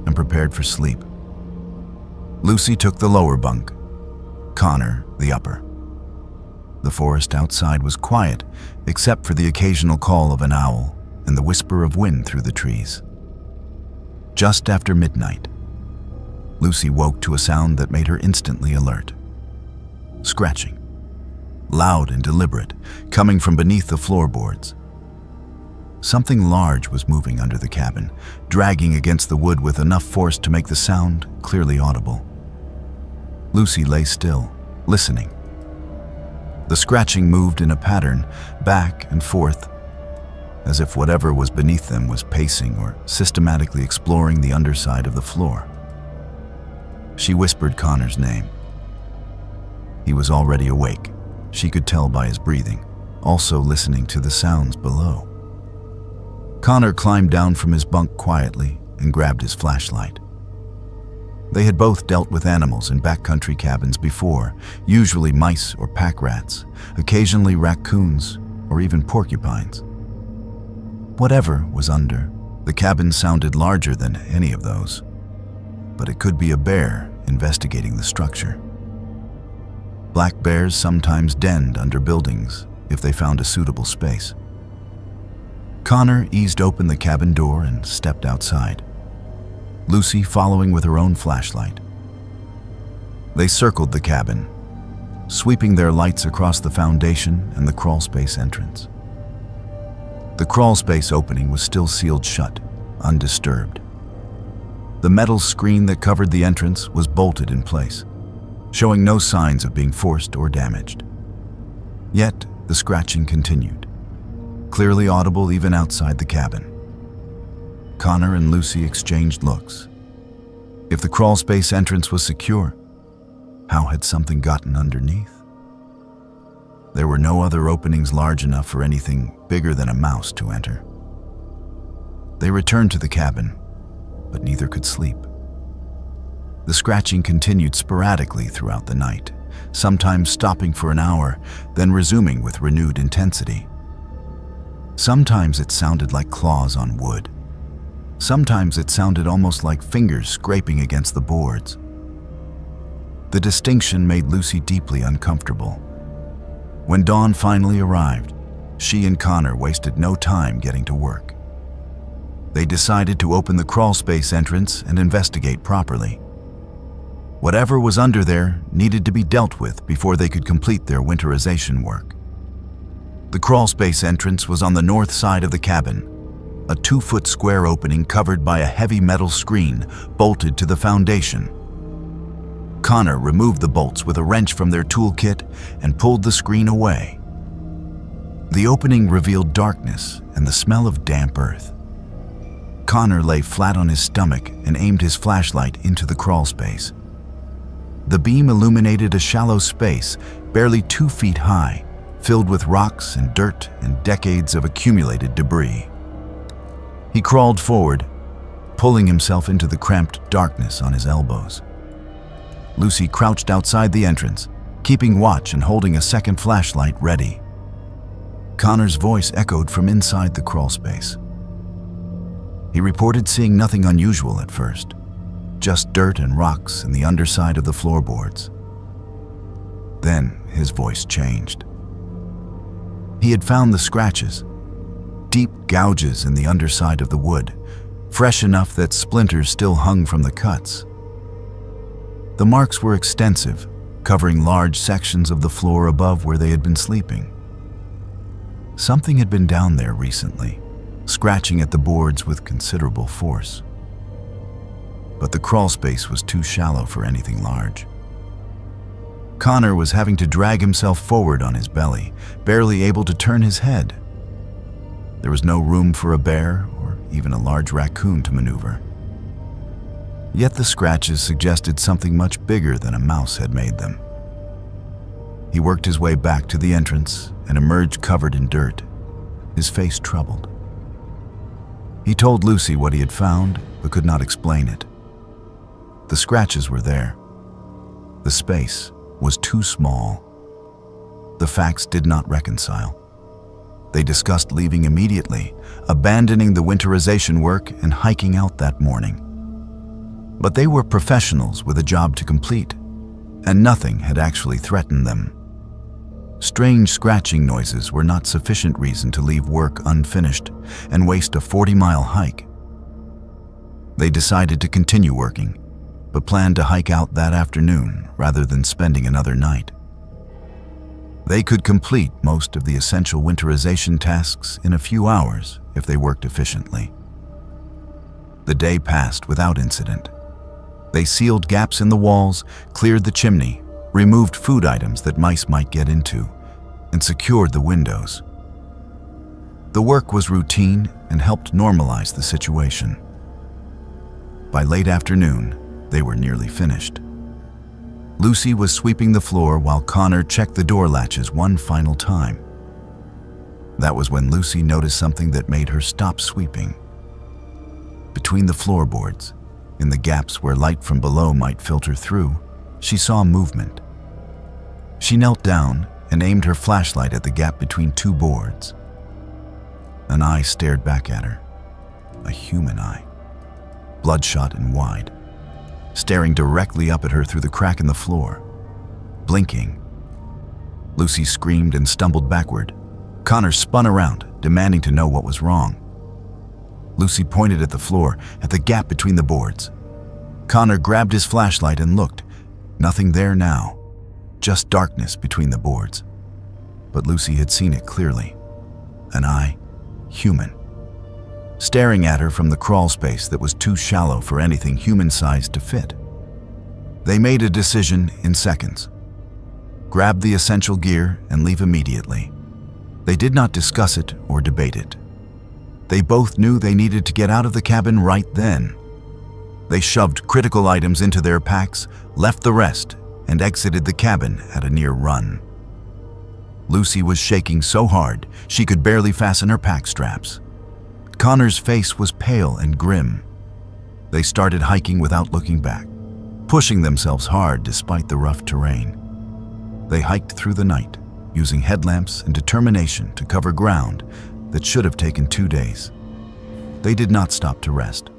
and prepared for sleep. Lucy took the lower bunk, Connor the upper. The forest outside was quiet, except for the occasional call of an owl and the whisper of wind through the trees. Just after midnight, Lucy woke to a sound that made her instantly alert. Scratching, loud and deliberate, coming from beneath the floorboards. Something large was moving under the cabin, dragging against the wood with enough force to make the sound clearly audible. Lucy lay still, listening. The scratching moved in a pattern, back and forth, as if whatever was beneath them was pacing or systematically exploring the underside of the floor. She whispered Connor's name. He was already awake, she could tell by his breathing, also listening to the sounds below. Connor climbed down from his bunk quietly and grabbed his flashlight. They had both dealt with animals in backcountry cabins before, usually mice or pack rats, occasionally raccoons or even porcupines. Whatever was under, the cabin sounded larger than any of those, but it could be a bear investigating the structure. Black bears sometimes denned under buildings if they found a suitable space. Connor eased open the cabin door and stepped outside, Lucy following with her own flashlight. They circled the cabin, sweeping their lights across the foundation and the crawlspace entrance. The crawlspace opening was still sealed shut, undisturbed. The metal screen that covered the entrance was bolted in place, showing no signs of being forced or damaged. Yet, the scratching continued, clearly audible even outside the cabin. Connor and Lucy exchanged looks. If the crawlspace entrance was secure, how had something gotten underneath? There were no other openings large enough for anything bigger than a mouse to enter. They returned to the cabin, but neither could sleep. The scratching continued sporadically throughout the night, sometimes stopping for an hour, then resuming with renewed intensity. Sometimes it sounded like claws on wood. Sometimes it sounded almost like fingers scraping against the boards. The distinction made Lucy deeply uncomfortable. When dawn finally arrived, she and Connor wasted no time getting to work. They decided to open the crawlspace entrance and investigate properly. Whatever was under there needed to be dealt with before they could complete their winterization work. The crawlspace entrance was on the north side of the cabin, a 2-foot square opening covered by a heavy metal screen bolted to the foundation. Connor removed the bolts with a wrench from their toolkit and pulled the screen away. The opening revealed darkness and the smell of damp earth. Connor lay flat on his stomach and aimed his flashlight into the crawl space. The beam illuminated a shallow space, barely 2 feet high, filled with rocks and dirt and decades of accumulated debris. He crawled forward, pulling himself into the cramped darkness on his elbows. Lucy crouched outside the entrance, keeping watch and holding a second flashlight ready. Connor's voice echoed from inside the crawl space. He reported seeing nothing unusual at first, just dirt and rocks in the underside of the floorboards. Then his voice changed. He had found the scratches, deep gouges in the underside of the wood, fresh enough that splinters still hung from the cuts. The marks were extensive, covering large sections of the floor above where they had been sleeping. Something had been down there recently, scratching at the boards with considerable force. But the crawl space was too shallow for anything large. Connor was having to drag himself forward on his belly, barely able to turn his head. There was no room for a bear or even a large raccoon to maneuver. Yet the scratches suggested something much bigger than a mouse had made them. He worked his way back to the entrance and emerged covered in dirt, his face troubled. He told Lucy what he had found, but could not explain it. The scratches were there. The space was too small. The facts did not reconcile. They discussed leaving immediately, abandoning the winterization work and hiking out that morning. But they were professionals with a job to complete, and nothing had actually threatened them. Strange scratching noises were not sufficient reason to leave work unfinished and waste a 40-mile hike. They decided to continue working, but planned to hike out that afternoon rather than spending another night. They could complete most of the essential winterization tasks in a few hours if they worked efficiently. The day passed without incident. They sealed gaps in the walls, cleared the chimney, removed food items that mice might get into, and secured the windows. The work was routine and helped normalize the situation. By late afternoon, they were nearly finished. Lucy was sweeping the floor while Connor checked the door latches one final time. That was when Lucy noticed something that made her stop sweeping. Between the floorboards, in the gaps where light from below might filter through, she saw movement. She knelt down and aimed her flashlight at the gap between two boards. An eye stared back at her, a human eye, bloodshot and wide, staring directly up at her through the crack in the floor, blinking. Lucy screamed and stumbled backward. Connor spun around, demanding to know what was wrong. Lucy pointed at the floor, at the gap between the boards. Connor grabbed his flashlight and looked. Nothing there now, just darkness between the boards. But Lucy had seen it clearly. An eye, human, staring at her from the crawl space that was too shallow for anything human-sized to fit. They made a decision in seconds. Grab the essential gear and leave immediately. They did not discuss it or debate it. They both knew they needed to get out of the cabin right then. They shoved critical items into their packs, left the rest, and exited the cabin at a near run. Lucy was shaking so hard she could barely fasten her pack straps. Connor's face was pale and grim. They started hiking without looking back, pushing themselves hard despite the rough terrain. They hiked through the night, using headlamps and determination to cover ground that should have taken 2 days. They did not stop to rest.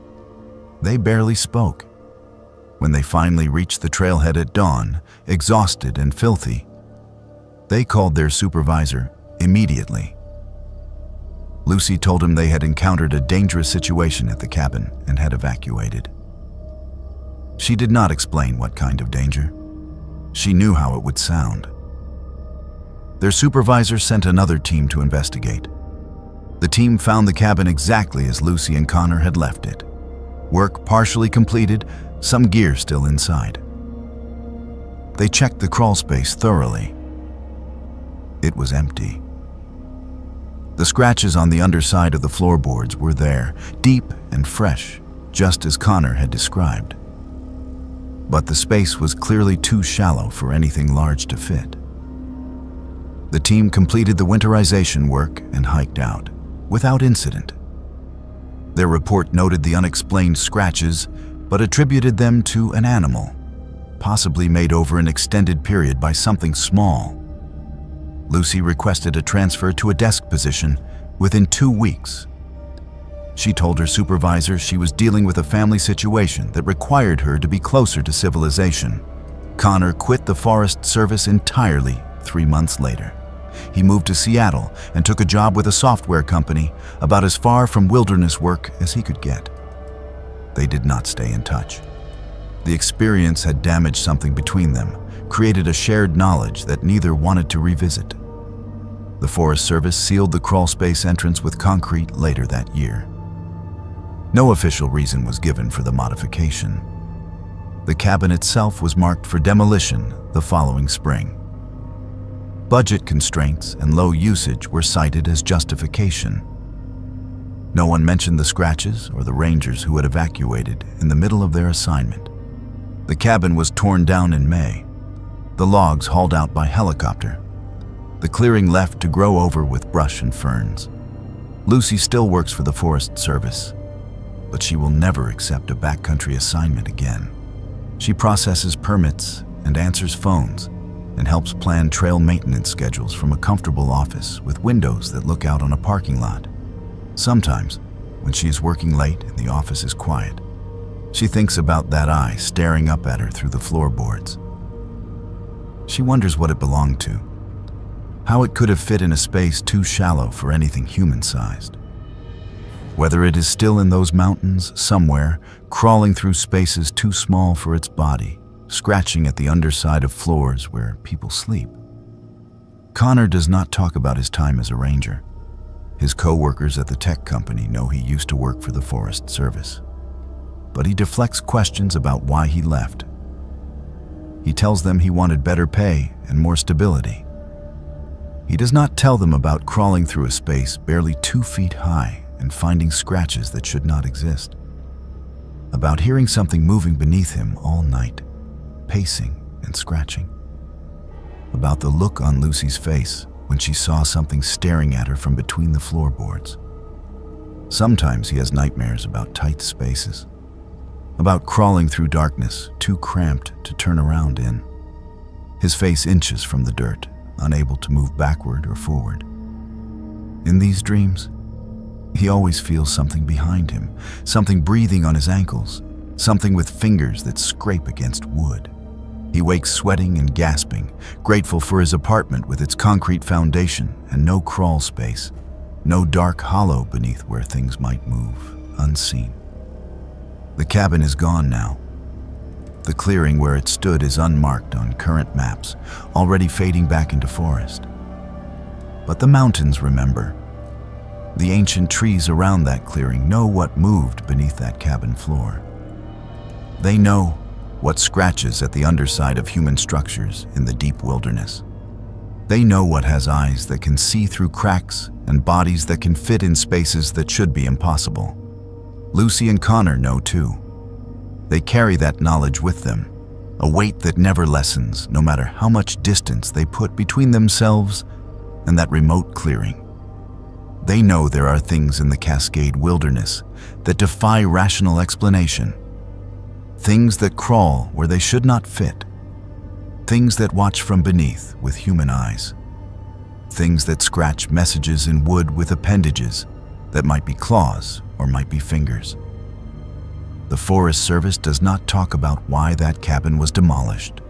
They barely spoke. When they finally reached the trailhead at dawn, exhausted and filthy, they called their supervisor immediately. Lucy told him they had encountered a dangerous situation at the cabin and had evacuated. She did not explain what kind of danger. She knew how it would sound. Their supervisor sent another team to investigate. The team found the cabin exactly as Lucy and Connor had left it. Work partially completed, some gear still inside. They checked the crawl space thoroughly. It was empty. The scratches on the underside of the floorboards were there, deep and fresh, just as Connor had described. But the space was clearly too shallow for anything large to fit. The team completed the winterization work and hiked out, without incident. Their report noted the unexplained scratches, but attributed them to an animal, possibly made over an extended period by something small. Lucy requested a transfer to a desk position within 2 weeks. She told her supervisor she was dealing with a family situation that required her to be closer to civilization. Connor quit the Forest Service entirely 3 months later. He moved to Seattle and took a job with a software company about as far from wilderness work as he could get. They did not stay in touch. The experience had damaged something between them, created a shared knowledge that neither wanted to revisit. The Forest Service sealed the crawlspace entrance with concrete later that year. No official reason was given for the modification. The cabin itself was marked for demolition the following spring. Budget constraints and low usage were cited as justification. No one mentioned the scratches or the rangers who had evacuated in the middle of their assignment. The cabin was torn down in May, the logs hauled out by helicopter, the clearing left to grow over with brush and ferns. Lucy still works for the Forest Service, but she will never accept a backcountry assignment again. She processes permits and answers phones and helps plan trail maintenance schedules from a comfortable office with windows that look out on a parking lot. Sometimes, when she is working late and the office is quiet, she thinks about that eye staring up at her through the floorboards. She wonders what it belonged to, how it could have fit in a space too shallow for anything human-sized. Whether it is still in those mountains somewhere, crawling through spaces too small for its body, scratching at the underside of floors where people sleep. Connor does not talk about his time as a ranger. His co-workers at the tech company know he used to work for the Forest Service, but he deflects questions about why he left. He tells them he wanted better pay and more stability. He does not tell them about crawling through a space barely 2 feet high and finding scratches that should not exist. About hearing something moving beneath him all night, pacing and scratching. About the look on Lucy's face when she saw something staring at her from between the floorboards. Sometimes he has nightmares about tight spaces, about crawling through darkness too cramped to turn around in. His face inches from the dirt, unable to move backward or forward. In these dreams, he always feels something behind him, something breathing on his ankles, something with fingers that scrape against wood. He wakes sweating and gasping, grateful for his apartment with its concrete foundation and no crawl space, no dark hollow beneath where things might move, unseen. The cabin is gone now. The clearing where it stood is unmarked on current maps, already fading back into forest. But the mountains remember. The ancient trees around that clearing know what moved beneath that cabin floor. They know what scratches at the underside of human structures in the deep wilderness. They know what has eyes that can see through cracks and bodies that can fit in spaces that should be impossible. Lucy and Connor know too. They carry that knowledge with them, a weight that never lessens no matter how much distance they put between themselves and that remote clearing. They know there are things in the Cascade wilderness that defy rational explanation. Things that crawl where they should not fit. Things that watch from beneath with human eyes. Things that scratch messages in wood with appendages that might be claws or might be fingers. The Forest Service does not talk about why that cabin was demolished.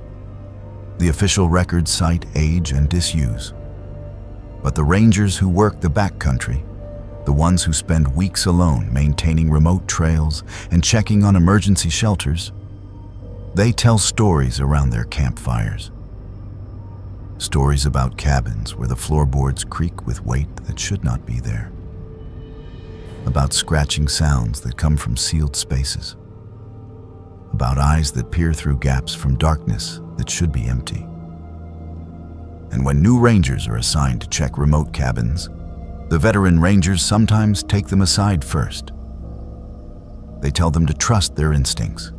The official records cite age and disuse. But the rangers who work the backcountry, the ones who spend weeks alone maintaining remote trails and checking on emergency shelters, they tell stories around their campfires. Stories about cabins where the floorboards creak with weight that should not be there. about scratching sounds that come from sealed spaces, about eyes that peer through gaps from darkness that should be empty. And when new rangers are assigned to check remote cabins, the veteran rangers sometimes take them aside first. They tell them to trust their instincts.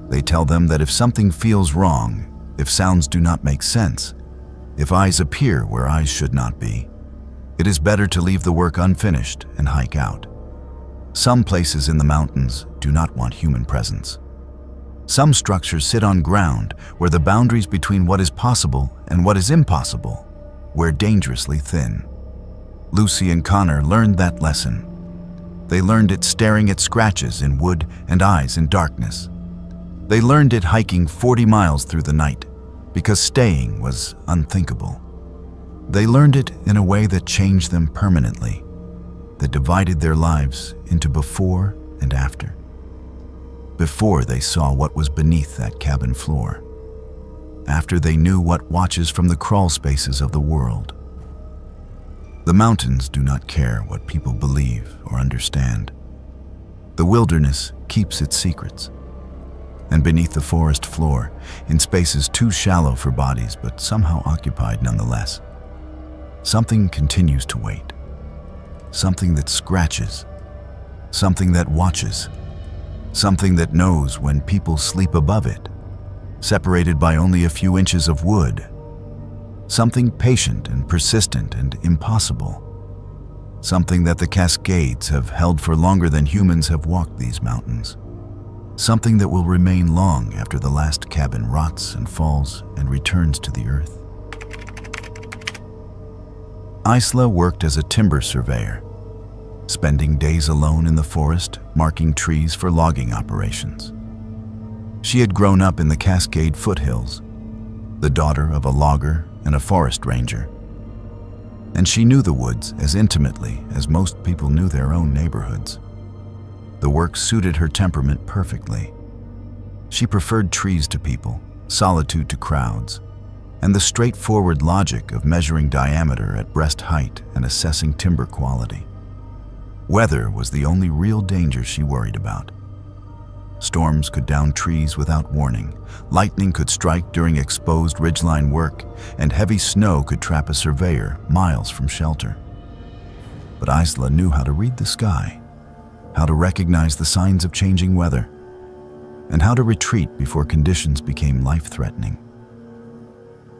They tell them that if something feels wrong, if sounds do not make sense, if eyes appear where eyes should not be, it is better to leave the work unfinished and hike out. Some places in the mountains do not want human presence. Some structures sit on ground where the boundaries between what is possible and what is impossible wear dangerously thin. Lucy and Connor learned that lesson. They learned it staring at scratches in wood and eyes in darkness. They learned it hiking 40 miles through the night because staying was unthinkable. They learned it in a way that changed them permanently, that divided their lives into before and after. Before they saw what was beneath that cabin floor. After they knew what watches from the crawl spaces of the world. The mountains do not care what people believe or understand. The wilderness keeps its secrets. And beneath the forest floor, in spaces too shallow for bodies but somehow occupied nonetheless, something continues to wait. Something that scratches. Something that watches. Something that knows when people sleep above it, separated by only a few inches of wood. Something patient and persistent and impossible. Something that the Cascades have held for longer than humans have walked these mountains. Something that will remain long after the last cabin rots and falls and returns to the earth. Isla worked as a timber surveyor, spending days alone in the forest, marking trees for logging operations. She had grown up in the Cascade foothills, the daughter of a logger and a forest ranger, and she knew the woods as intimately as most people knew their own neighborhoods. The work suited her temperament perfectly. She preferred trees to people, solitude to crowds, and the straightforward logic of measuring diameter at breast height and assessing timber quality. Weather was the only real danger she worried about. Storms could down trees without warning, lightning could strike during exposed ridgeline work, and heavy snow could trap a surveyor miles from shelter. But Isla knew how to read the sky, how to recognize the signs of changing weather, and how to retreat before conditions became life-threatening.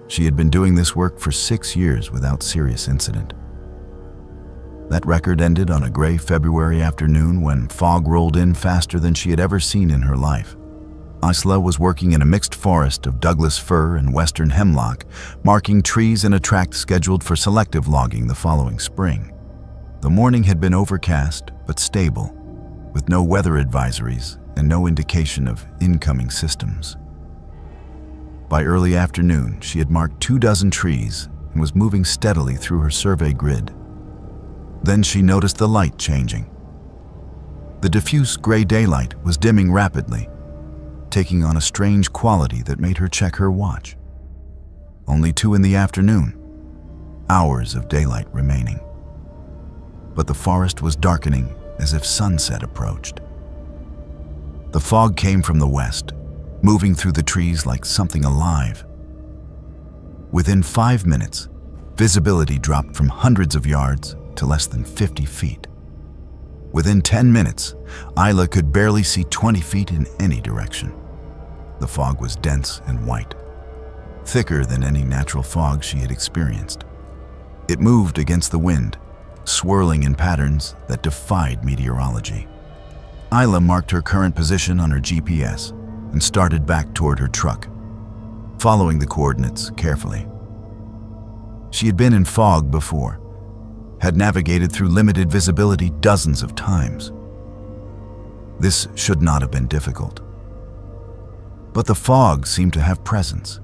She had been doing this work for 6 years without serious incident. That record ended on a gray February afternoon when fog rolled in faster than she had ever seen in her life. Isla was working in a mixed forest of Douglas fir and western hemlock, marking trees in a tract scheduled for selective logging the following spring. The morning had been overcast but stable, with no weather advisories and no indication of incoming systems. By early afternoon, she had marked 24 trees and was moving steadily through her survey grid. Then she noticed the light changing. The diffuse gray daylight was dimming rapidly, taking on a strange quality that made her check her watch. Only 2 in the afternoon, hours of daylight remaining. But the forest was darkening as if sunset approached. The fog came from the west, moving through the trees like something alive. Within 5 minutes, visibility dropped from hundreds of yards to less than 50 feet. Within 10 minutes, Isla could barely see 20 feet in any direction. The fog was dense and white, thicker than any natural fog she had experienced. It moved against the wind, swirling in patterns that defied meteorology. Isla marked her current position on her GPS and started back toward her truck, following the coordinates carefully. She had been in fog before, had navigated through limited visibility dozens of times. This should not have been difficult. But the fog seemed to have presence.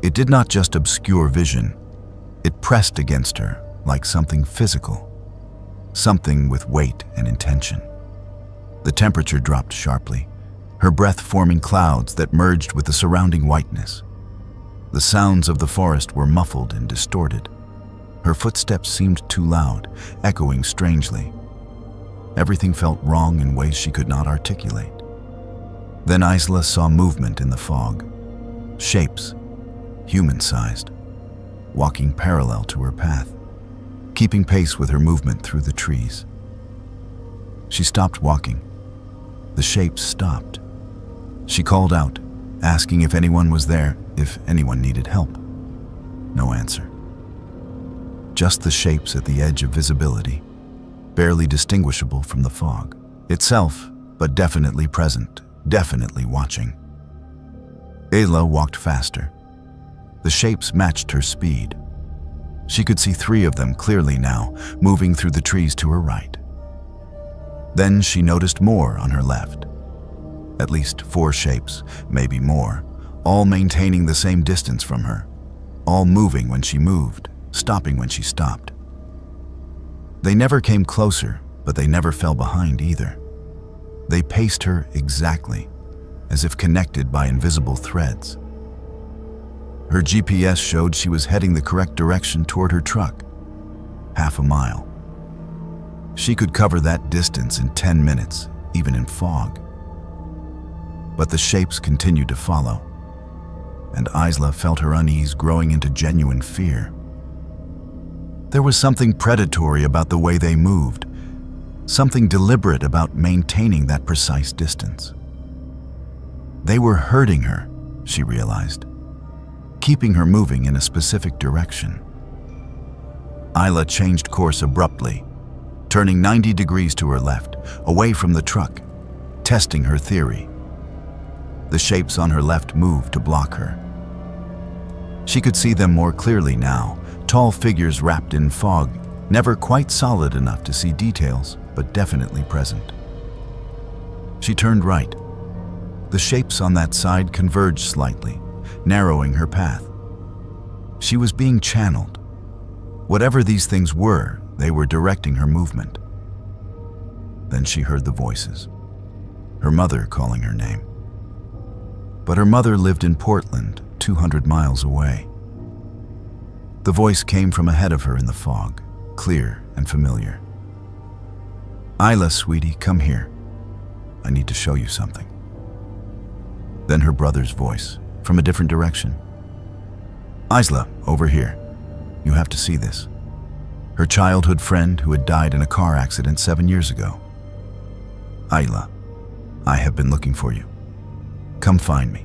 It did not just obscure vision, it pressed against her like something physical, something with weight and intention. The temperature dropped sharply, her breath forming clouds that merged with the surrounding whiteness. The sounds of the forest were muffled and distorted. Her footsteps seemed too loud, echoing strangely. Everything felt wrong in ways she could not articulate. Then Isla saw movement in the fog. Shapes, human-sized, walking parallel to her path, keeping pace with her movement through the trees. She stopped walking. The shapes stopped. She called out, asking if anyone was there, if anyone needed help. No answer. Just the shapes at the edge of visibility, barely distinguishable from the fog itself, but definitely present, definitely watching. Ayla walked faster. The shapes matched her speed. She could see 3 of them clearly now, moving through the trees to her right. Then she noticed more on her left. At least 4 shapes, maybe more, all maintaining the same distance from her, all moving when she moved, stopping when she stopped. They never came closer, but they never fell behind either. They paced her exactly, as if connected by invisible threads. Her GPS showed she was heading the correct direction toward her truck, half a mile. She could cover that distance in 10 minutes, even in fog. But the shapes continued to follow, and Isla felt her unease growing into genuine fear. There was something predatory about the way they moved, something deliberate about maintaining that precise distance. They were hurting her, she realized, keeping her moving in a specific direction. Isla changed course abruptly, turning 90 degrees to her left, away from the truck, testing her theory. The shapes on her left moved to block her. She could see them more clearly now, tall figures wrapped in fog, never quite solid enough to see details, but definitely present. She turned right. The shapes on that side converged slightly, narrowing her path. She was being channeled. Whatever these things were, they were directing her movement. Then she heard the voices, her mother calling her name. But her mother lived in Portland, 200 miles away. The voice came from ahead of her in the fog, clear and familiar. "Isla, sweetie, come here. I need to show you something." Then her brother's voice, from a different direction. "Isla, over here. You have to see this." Her childhood friend who had died in a car accident 7 years ago. "Isla, I have been looking for you. Come find me."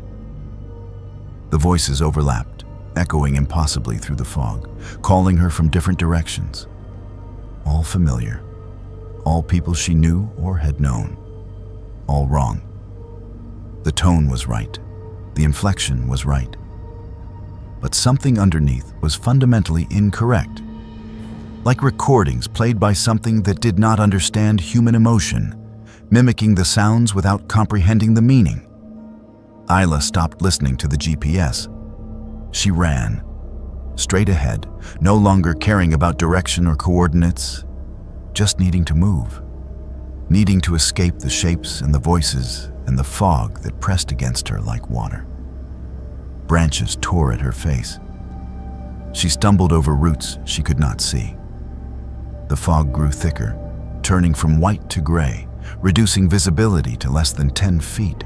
The voices overlapped, echoing impossibly through the fog, calling her from different directions. All familiar. All people she knew or had known. All wrong. The tone was right. The inflection was right. But something underneath was fundamentally incorrect. Like recordings played by something that did not understand human emotion, mimicking the sounds without comprehending the meaning. Isla stopped listening to the GPS. She ran, straight ahead, no longer caring about direction or coordinates, just needing to move, needing to escape the shapes and the voices and the fog that pressed against her like water. Branches tore at her face. She stumbled over roots she could not see. The fog grew thicker, turning from white to gray, reducing visibility to less than 10 feet.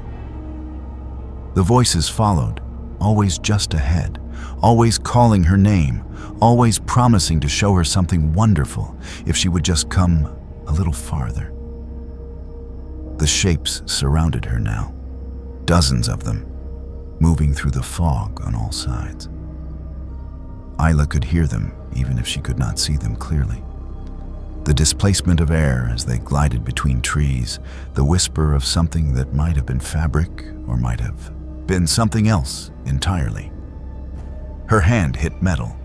The voices followed, always just ahead, always calling her name, always promising to show her something wonderful if she would just come a little farther. The shapes surrounded her now, dozens of them, moving through the fog on all sides. Isla could hear them even if she could not see them clearly. The displacement of air as they glided between trees, the whisper of something that might have been fabric or might have been something else entirely. Her hand hit metal.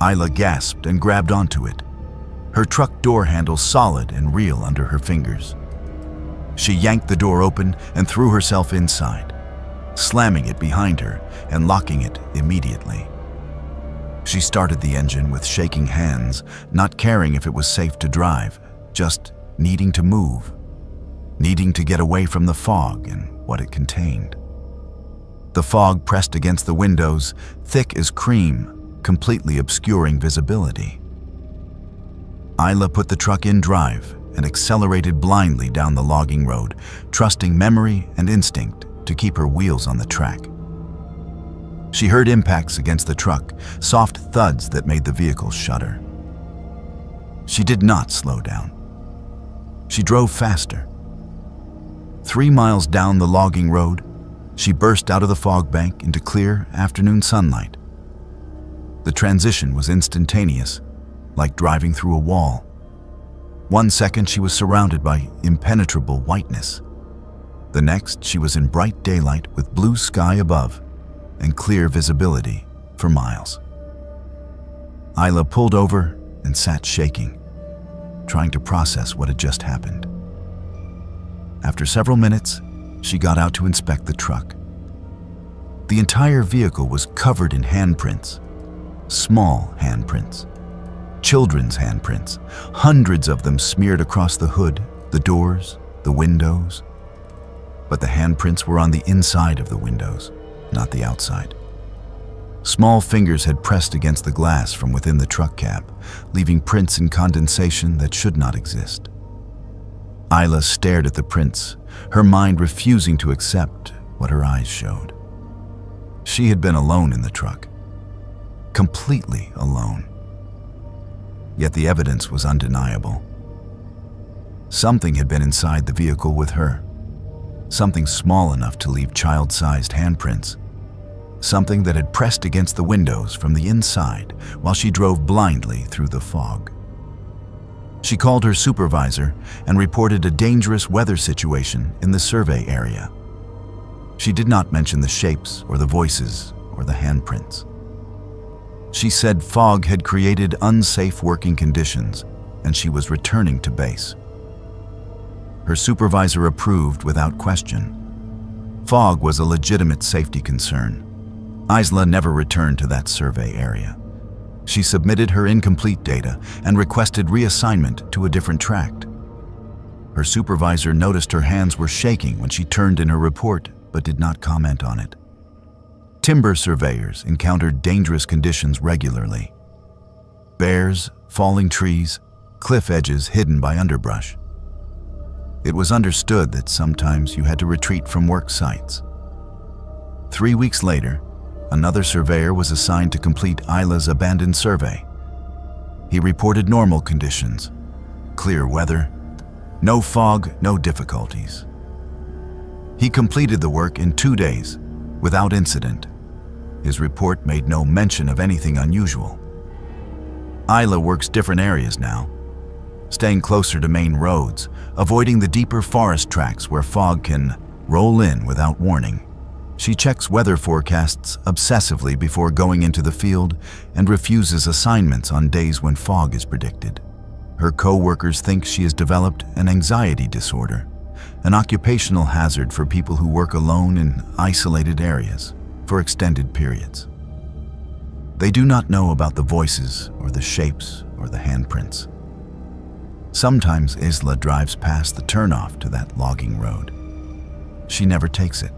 Isla gasped and grabbed onto it, her truck door handle solid and real under her fingers. She yanked the door open and threw herself inside, slamming it behind her and locking it immediately. She started the engine with shaking hands, not caring if it was safe to drive, just needing to move, needing to get away from the fog and what it contained. The fog pressed against the windows, thick as cream, completely obscuring visibility. Isla put the truck in drive and accelerated blindly down the logging road, trusting memory and instinct to keep her wheels on the track. She heard impacts against the truck, soft thuds that made the vehicle shudder. She did not slow down. She drove faster. 3 miles down the logging road, she burst out of the fog bank into clear afternoon sunlight. The transition was instantaneous, like driving through a wall. 1 second she was surrounded by impenetrable whiteness. The next she was in bright daylight with blue sky above and clear visibility for miles. Isla pulled over and sat shaking, trying to process what had just happened. After several minutes, she got out to inspect the truck. The entire vehicle was covered in handprints, small handprints, children's handprints, hundreds of them smeared across the hood, the doors, the windows. But the handprints were on the inside of the windows, not the outside. Small fingers had pressed against the glass from within the truck cab, leaving prints in condensation that should not exist. Isla stared at the prints, her mind refusing to accept what her eyes showed. She had been alone in the truck, completely alone. Yet the evidence was undeniable. Something had been inside the vehicle with her, something small enough to leave child-sized handprints, something that had pressed against the windows from the inside while she drove blindly through the fog. She called her supervisor and reported a dangerous weather situation in the survey area. She did not mention the shapes or the voices or the handprints. She said fog had created unsafe working conditions and she was returning to base. Her supervisor approved without question. Fog was a legitimate safety concern. Isla never returned to that survey area. She submitted her incomplete data and requested reassignment to a different tract. Her supervisor noticed her hands were shaking when she turned in her report, but did not comment on it. Timber surveyors encountered dangerous conditions regularly. Bears, falling trees, cliff edges hidden by underbrush. It was understood that sometimes you had to retreat from work sites. 3 weeks later, another surveyor was assigned to complete Isla's abandoned survey. He reported normal conditions, clear weather, no fog, no difficulties. He completed the work in 2 days, without incident. His report made no mention of anything unusual. Isla works different areas now, staying closer to main roads, avoiding the deeper forest tracks where fog can roll in without warning. She checks weather forecasts obsessively before going into the field and refuses assignments on days when fog is predicted. Her co-workers think she has developed an anxiety disorder, an occupational hazard for people who work alone in isolated areas for extended periods. They do not know about the voices or the shapes or the handprints. Sometimes Isla drives past the turnoff to that logging road. She never takes it.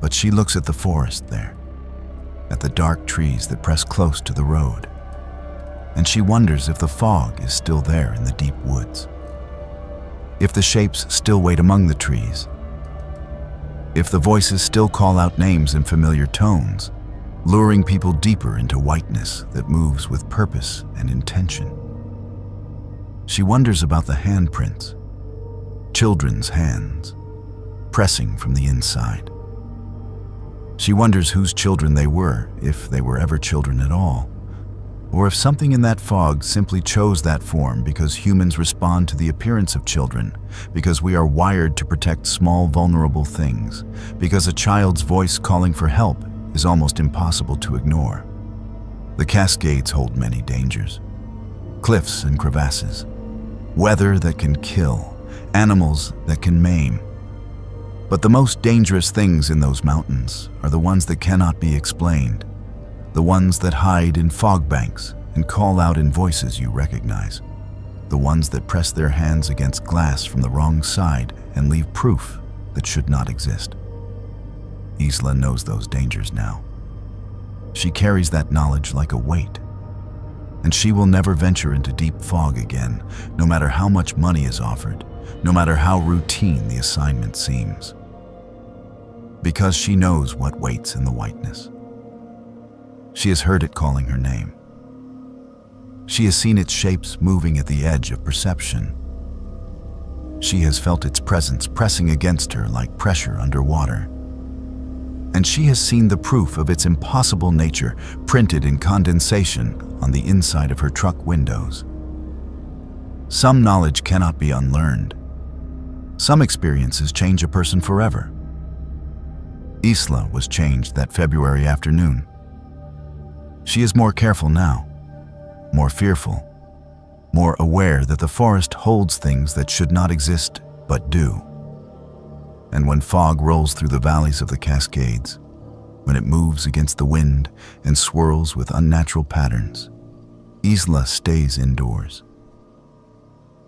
But she looks at the forest there, at the dark trees that press close to the road, and she wonders if the fog is still there in the deep woods, if the shapes still wait among the trees, if the voices still call out names in familiar tones, luring people deeper into whiteness that moves with purpose and intention. She wonders about the handprints, children's hands, pressing from the inside. She wonders whose children they were, if they were ever children at all, or if something in that fog simply chose that form because humans respond to the appearance of children, because we are wired to protect small, vulnerable things, because a child's voice calling for help is almost impossible to ignore. The Cascades hold many dangers. Cliffs and crevasses, weather that can kill, animals that can maim. But the most dangerous things in those mountains are the ones that cannot be explained, the ones that hide in fog banks and call out in voices you recognize, the ones that press their hands against glass from the wrong side and leave proof that should not exist. Isla knows those dangers now. She carries that knowledge like a weight, and she will never venture into deep fog again, no matter how much money is offered, no matter how routine the assignment seems. Because she knows what waits in the whiteness. She has heard it calling her name. She has seen its shapes moving at the edge of perception. She has felt its presence pressing against her like pressure underwater. And she has seen the proof of its impossible nature printed in condensation on the inside of her truck windows. Some knowledge cannot be unlearned. Some experiences change a person forever. Isla was changed that February afternoon. She is more careful now, more fearful, more aware that the forest holds things that should not exist but do. And when fog rolls through the valleys of the Cascades, when it moves against the wind and swirls with unnatural patterns, Isla stays indoors.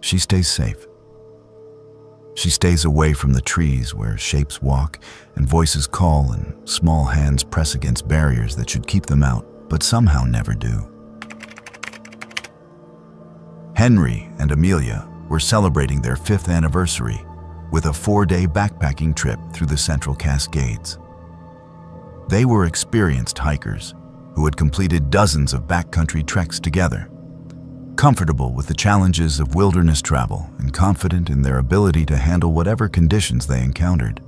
She stays safe. She stays away from the trees where shapes walk and voices call and small hands press against barriers that should keep them out, but somehow never do. Henry and Amelia were celebrating their 5th anniversary with a 4-day backpacking trip through the Central Cascades. They were experienced hikers who had completed dozens of backcountry treks together, comfortable with the challenges of wilderness travel and confident in their ability to handle whatever conditions they encountered.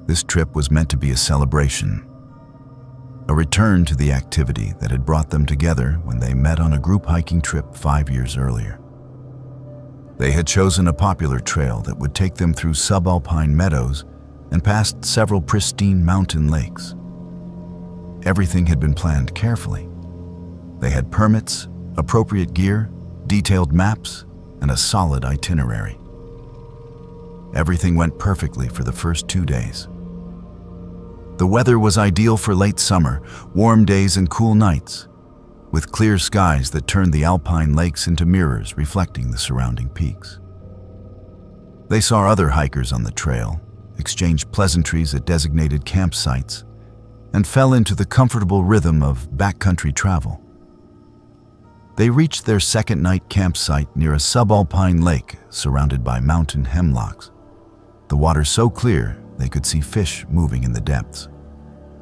This trip was meant to be a celebration, a return to the activity that had brought them together when they met on a group hiking trip 5 years earlier. They had chosen a popular trail that would take them through subalpine meadows and past several pristine mountain lakes. Everything had been planned carefully. They had permits, appropriate gear, detailed maps, and a solid itinerary. Everything went perfectly for the first 2 days. The weather was ideal for late summer, warm days and cool nights, with clear skies that turned the alpine lakes into mirrors reflecting the surrounding peaks. They saw other hikers on the trail, exchanged pleasantries at designated campsites, and fell into the comfortable rhythm of backcountry travel. They reached their second night campsite near a subalpine lake surrounded by mountain hemlocks, the water so clear they could see fish moving in the depths.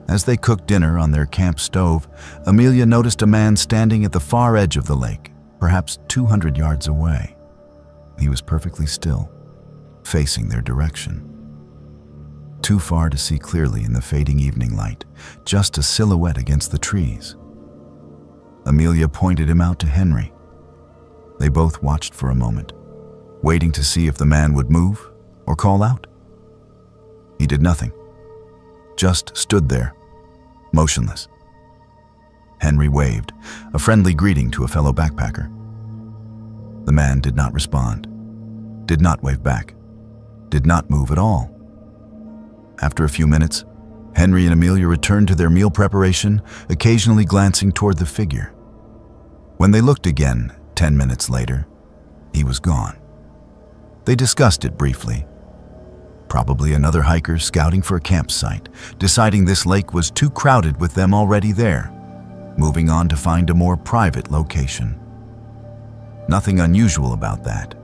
As they cooked dinner on their camp stove, Amelia noticed a man standing at the far edge of the lake, perhaps 200 yards away. He was perfectly still, facing their direction. Too far to see clearly in the fading evening light, just a silhouette against the trees. Amelia pointed him out to Henry. They both watched for a moment, waiting to see if the man would move or call out. He did nothing, just stood there, motionless. Henry waved, a friendly greeting to a fellow backpacker. The man did not respond, did not wave back, did not move at all. After a few minutes, Henry and Amelia returned to their meal preparation, occasionally glancing toward the figure. When they looked again, 10 minutes later, he was gone. They discussed it briefly. Probably another hiker scouting for a campsite, deciding this lake was too crowded with them already there, moving on to find a more private location. Nothing unusual about that.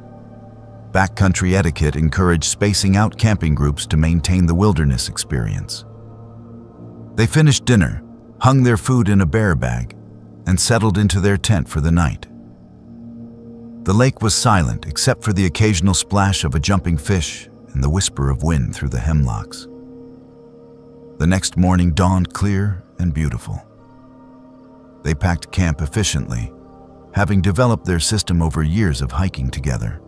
Backcountry etiquette encouraged spacing out camping groups to maintain the wilderness experience. They finished dinner, hung their food in a bear bag, and settled into their tent for the night. The lake was silent except for the occasional splash of a jumping fish and the whisper of wind through the hemlocks. The next morning dawned clear and beautiful. They packed camp efficiently, having developed their system over years of hiking together.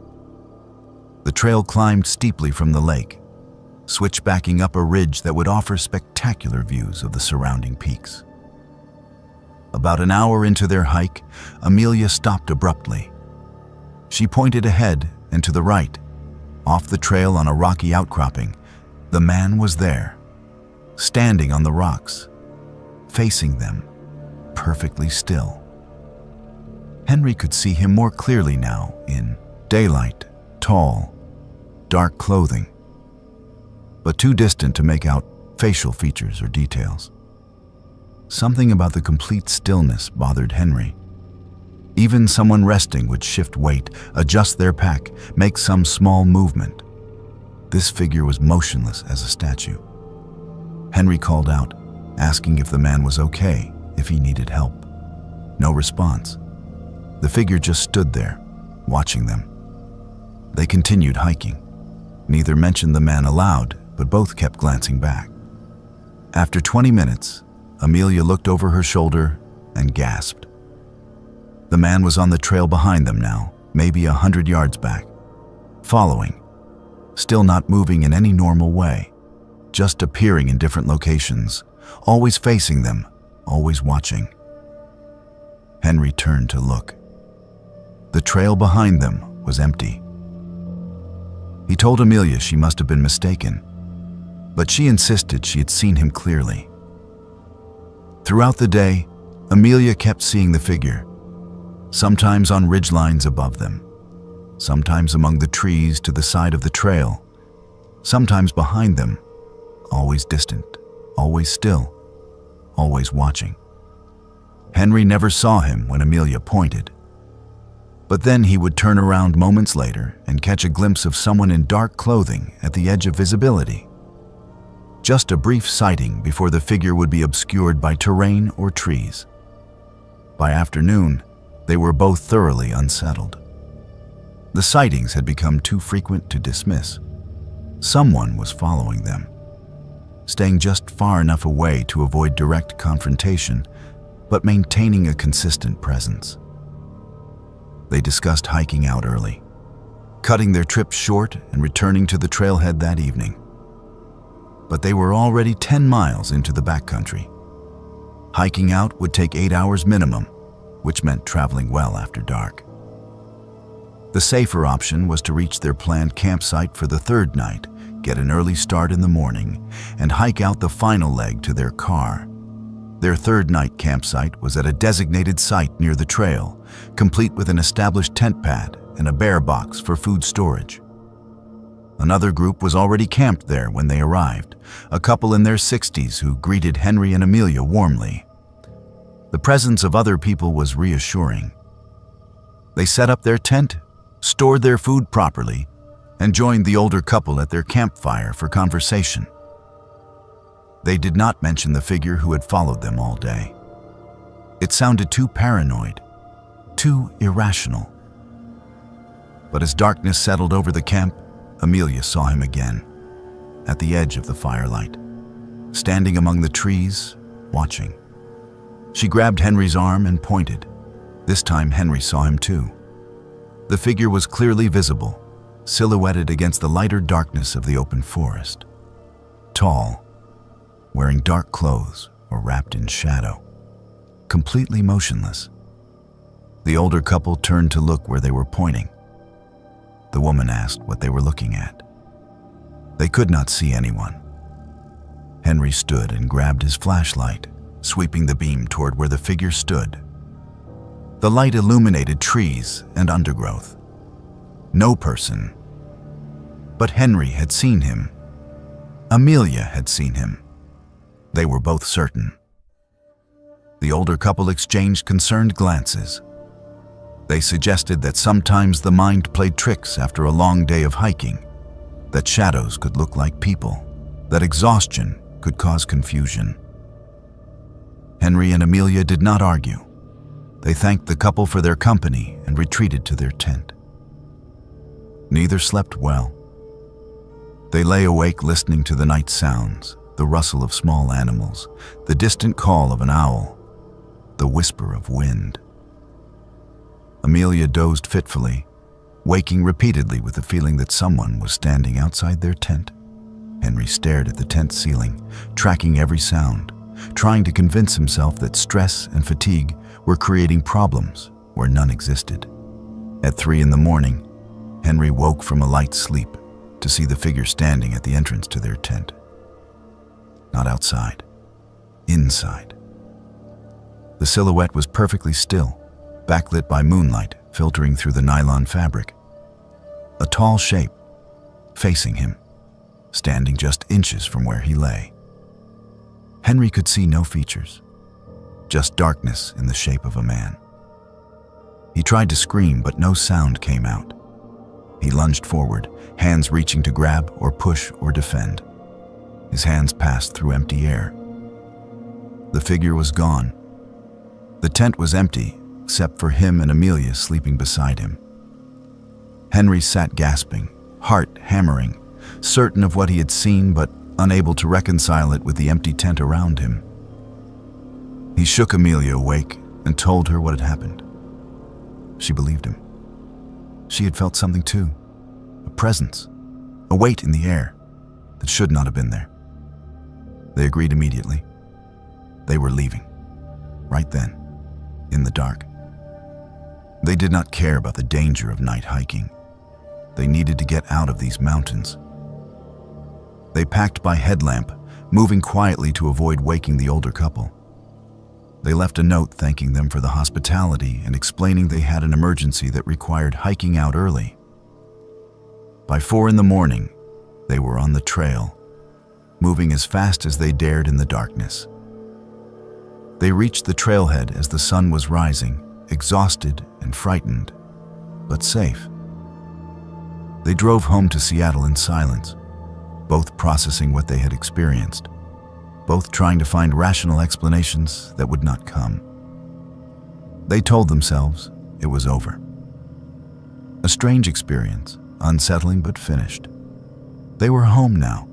The trail climbed steeply from the lake, switchbacking up a ridge that would offer spectacular views of the surrounding peaks. About an hour into their hike, Amelia stopped abruptly. She pointed ahead and to the right. Off the trail on a rocky outcropping, the man was there, standing on the rocks, facing them, perfectly still. Henry could see him more clearly now in daylight, tall, dark clothing, but too distant to make out facial features or details. Something about the complete stillness bothered Henry. Even someone resting would shift weight, adjust their pack, make some small movement. This figure was motionless as a statue. Henry called out, asking if the man was okay, if he needed help. No response. The figure just stood there, watching them. They continued hiking. Neither mentioned the man aloud, but both kept glancing back. After 20 minutes, Amelia looked over her shoulder and gasped. The man was on the trail behind them now, maybe 100 yards back, following, still not moving in any normal way, just appearing in different locations, always facing them, always watching. Henry turned to look. The trail behind them was empty. He told Amelia she must have been mistaken, but she insisted she had seen him clearly. Throughout the day, Amelia kept seeing the figure, sometimes on ridgelines above them, sometimes among the trees to the side of the trail, sometimes behind them, always distant, always still, always watching. Henry never saw him when Amelia pointed. But then he would turn around moments later and catch a glimpse of someone in dark clothing at the edge of visibility. Just a brief sighting before the figure would be obscured by terrain or trees. By afternoon, they were both thoroughly unsettled. The sightings had become too frequent to dismiss. Someone was following them, staying just far enough away to avoid direct confrontation, but maintaining a consistent presence. They discussed hiking out early, cutting their trip short and returning to the trailhead that evening. But they were already 10 miles into the backcountry. Hiking out would take 8 hours minimum, which meant traveling well after dark. The safer option was to reach their planned campsite for the third night, get an early start in the morning, and hike out the final leg to their car. Their third night campsite was at a designated site near the trail, complete with an established tent pad and a bear box for food storage. Another group was already camped there when they arrived, a couple in their 60s who greeted Henry and Amelia warmly. The presence of other people was reassuring. They set up their tent, stored their food properly, and joined the older couple at their campfire for conversation. They did not mention the figure who had followed them all day. It sounded too paranoid, too irrational. But as darkness settled over the camp, Amelia saw him again, at the edge of the firelight, standing among the trees, watching. She grabbed Henry's arm and pointed. This time Henry saw him too. The figure was clearly visible, silhouetted against the lighter darkness of the open forest. Tall, wearing dark clothes or wrapped in shadow, completely motionless. The older couple turned to look where they were pointing. The woman asked what they were looking at. They could not see anyone. Henry stood and grabbed his flashlight, sweeping the beam toward where the figure stood. The light illuminated trees and undergrowth. No person. But Henry had seen him. Amelia had seen him. They were both certain. The older couple exchanged concerned glances. They suggested that sometimes the mind played tricks after a long day of hiking, that shadows could look like people, that exhaustion could cause confusion. Henry and Amelia did not argue. They thanked the couple for their company and retreated to their tent. Neither slept well. They lay awake listening to the night sounds, the rustle of small animals, the distant call of an owl, the whisper of wind. Amelia dozed fitfully, waking repeatedly with the feeling that someone was standing outside their tent. Henry stared at the tent ceiling, tracking every sound, trying to convince himself that stress and fatigue were creating problems where none existed. At 3 a.m, Henry woke from a light sleep to see the figure standing at the entrance to their tent. Not outside, inside. The silhouette was perfectly still, backlit by moonlight filtering through the nylon fabric. A tall shape, facing him, standing just inches from where he lay. Henry could see no features, just darkness in the shape of a man. He tried to scream, but no sound came out. He lunged forward, hands reaching to grab or push or defend. His hands passed through empty air. The figure was gone. The tent was empty, except for him and Amelia sleeping beside him. Henry sat gasping, heart hammering, certain of what he had seen but unable to reconcile it with the empty tent around him. He shook Amelia awake and told her what had happened. She believed him. She had felt something too, a presence, a weight in the air that should not have been there. They agreed immediately. They were leaving, right then, in the dark. They did not care about the danger of night hiking. They needed to get out of these mountains. They packed by headlamp, moving quietly to avoid waking the older couple. They left a note thanking them for the hospitality and explaining they had an emergency that required hiking out early. By 4 a.m, they were on the trail, moving as fast as they dared in the darkness. They reached the trailhead as the sun was rising, exhausted and frightened, but safe. They drove home to Seattle in silence, both processing what they had experienced, both trying to find rational explanations that would not come. They told themselves it was over. A strange experience, unsettling but finished. They were home now,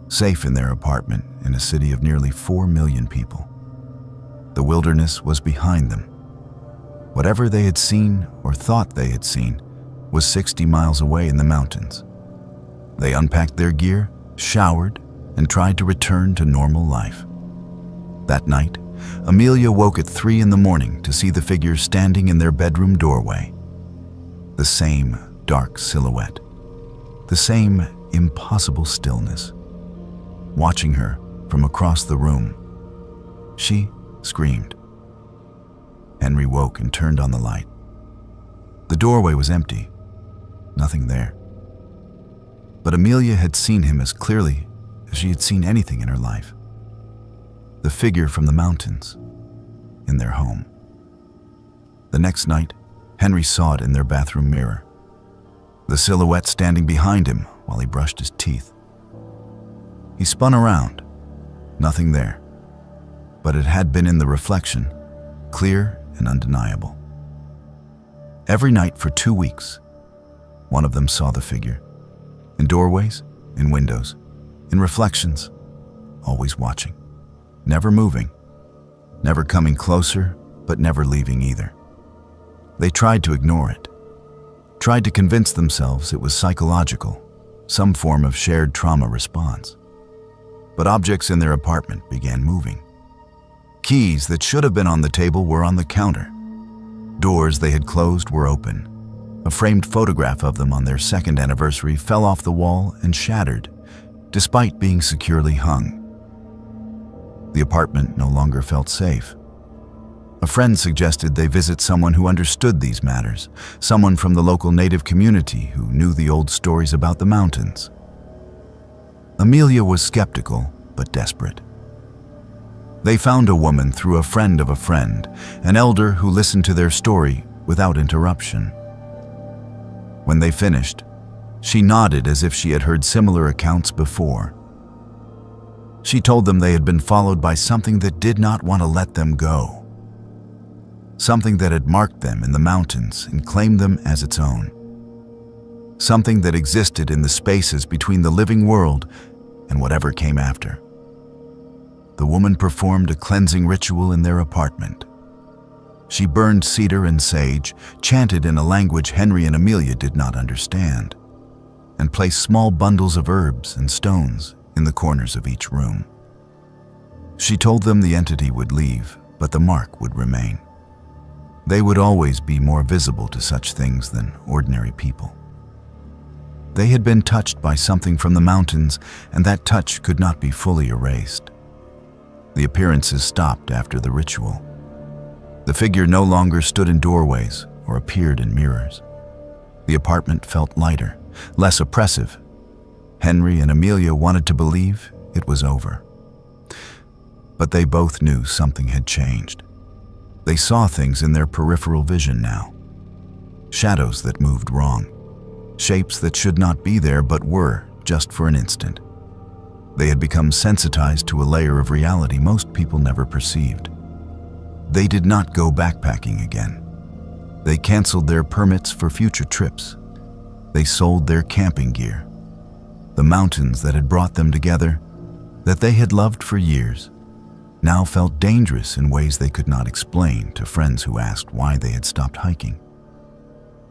safe in their apartment in a city of nearly 4 million people. The wilderness was behind them. Whatever they had seen or thought they had seen was 60 miles away in the mountains. They unpacked their gear, showered, and tried to return to normal life. That night, Amelia woke at 3 a.m. to see the figure standing in their bedroom doorway. The same dark silhouette, the same impossible stillness. Watching her from across the room, she screamed. Henry woke and turned on the light. The doorway was empty, nothing there. But Amelia had seen him as clearly as she had seen anything in her life. The figure from the mountains, in their home. The next night, Henry saw it in their bathroom mirror. The silhouette standing behind him while he brushed his teeth. He spun around, nothing there. But it had been in the reflection, clear and undeniable. Every night for 2 weeks, one of them saw the figure. In doorways, in windows, in reflections, always watching, never moving, never coming closer, but never leaving either. They tried to ignore it, tried to convince themselves it was psychological, some form of shared trauma response. But objects in their apartment began moving. Keys that should have been on the table were on the counter. Doors they had closed were open. A framed photograph of them on their 2nd anniversary fell off the wall and shattered, despite being securely hung. The apartment no longer felt safe. A friend suggested they visit someone who understood these matters, someone from the local native community who knew the old stories about the mountains. Amelia was skeptical, but desperate. They found a woman through a friend of a friend, an elder who listened to their story without interruption. When they finished, she nodded as if she had heard similar accounts before. She told them they had been followed by something that did not want to let them go. Something that had marked them in the mountains and claimed them as its own. Something that existed in the spaces between the living world and whatever came after. The woman performed a cleansing ritual in their apartment. She burned cedar and sage, chanted in a language Henry and Amelia did not understand, and placed small bundles of herbs and stones in the corners of each room. She told them the entity would leave, but the mark would remain. They would always be more visible to such things than ordinary people. They had been touched by something from the mountains, and that touch could not be fully erased. The appearances stopped after the ritual. The figure no longer stood in doorways or appeared in mirrors. The apartment felt lighter, less oppressive. Henry and Amelia wanted to believe it was over. But they both knew something had changed. They saw things in their peripheral vision now. Shadows that moved wrong. Shapes that should not be there but were, just for an instant. They had become sensitized to a layer of reality most people never perceived. They did not go backpacking again. They canceled their permits for future trips. They sold their camping gear. The mountains that had brought them together, that they had loved for years, now felt dangerous in ways they could not explain to friends who asked why they had stopped hiking.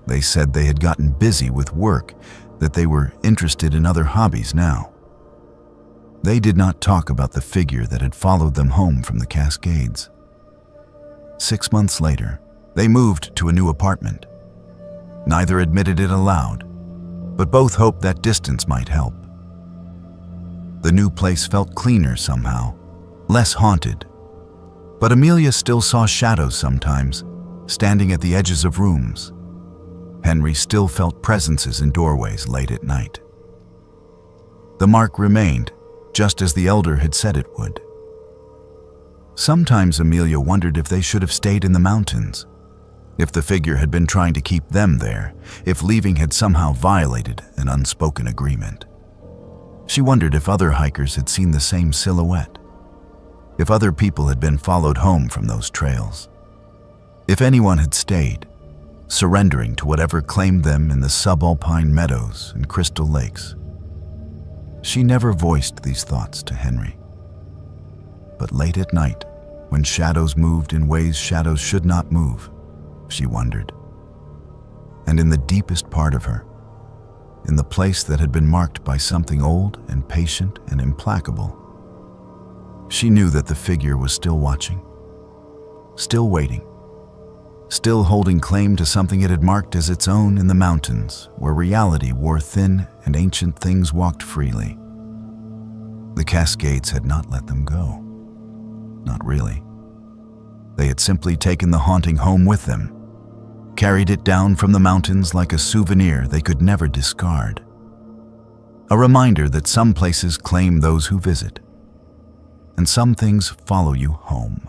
They said they had gotten busy with work, that they were interested in other hobbies now. They did not talk about the figure that had followed them home from the Cascades. 6 months later, they moved to a new apartment. Neither admitted it aloud, but both hoped that distance might help. The new place felt cleaner somehow, less haunted. But Amelia still saw shadows sometimes, standing at the edges of rooms. Henry still felt presences in doorways late at night. The mark remained, just as the elder had said it would. Sometimes Amelia wondered if they should have stayed in the mountains, if the figure had been trying to keep them there, if leaving had somehow violated an unspoken agreement. She wondered if other hikers had seen the same silhouette, if other people had been followed home from those trails, if anyone had stayed, surrendering to whatever claimed them in the subalpine meadows and crystal lakes. She never voiced these thoughts to Henry. But late at night, when shadows moved in ways shadows should not move, she wondered. And in the deepest part of her, in the place that had been marked by something old and patient and implacable, she knew that the figure was still watching, still waiting, still holding claim to something it had marked as its own in the mountains, where reality wore thin and ancient things walked freely. The Cascades had not let them go. Not really. They had simply taken the haunting home with them, carried it down from the mountains like a souvenir they could never discard. A reminder that some places claim those who visit, and some things follow you home.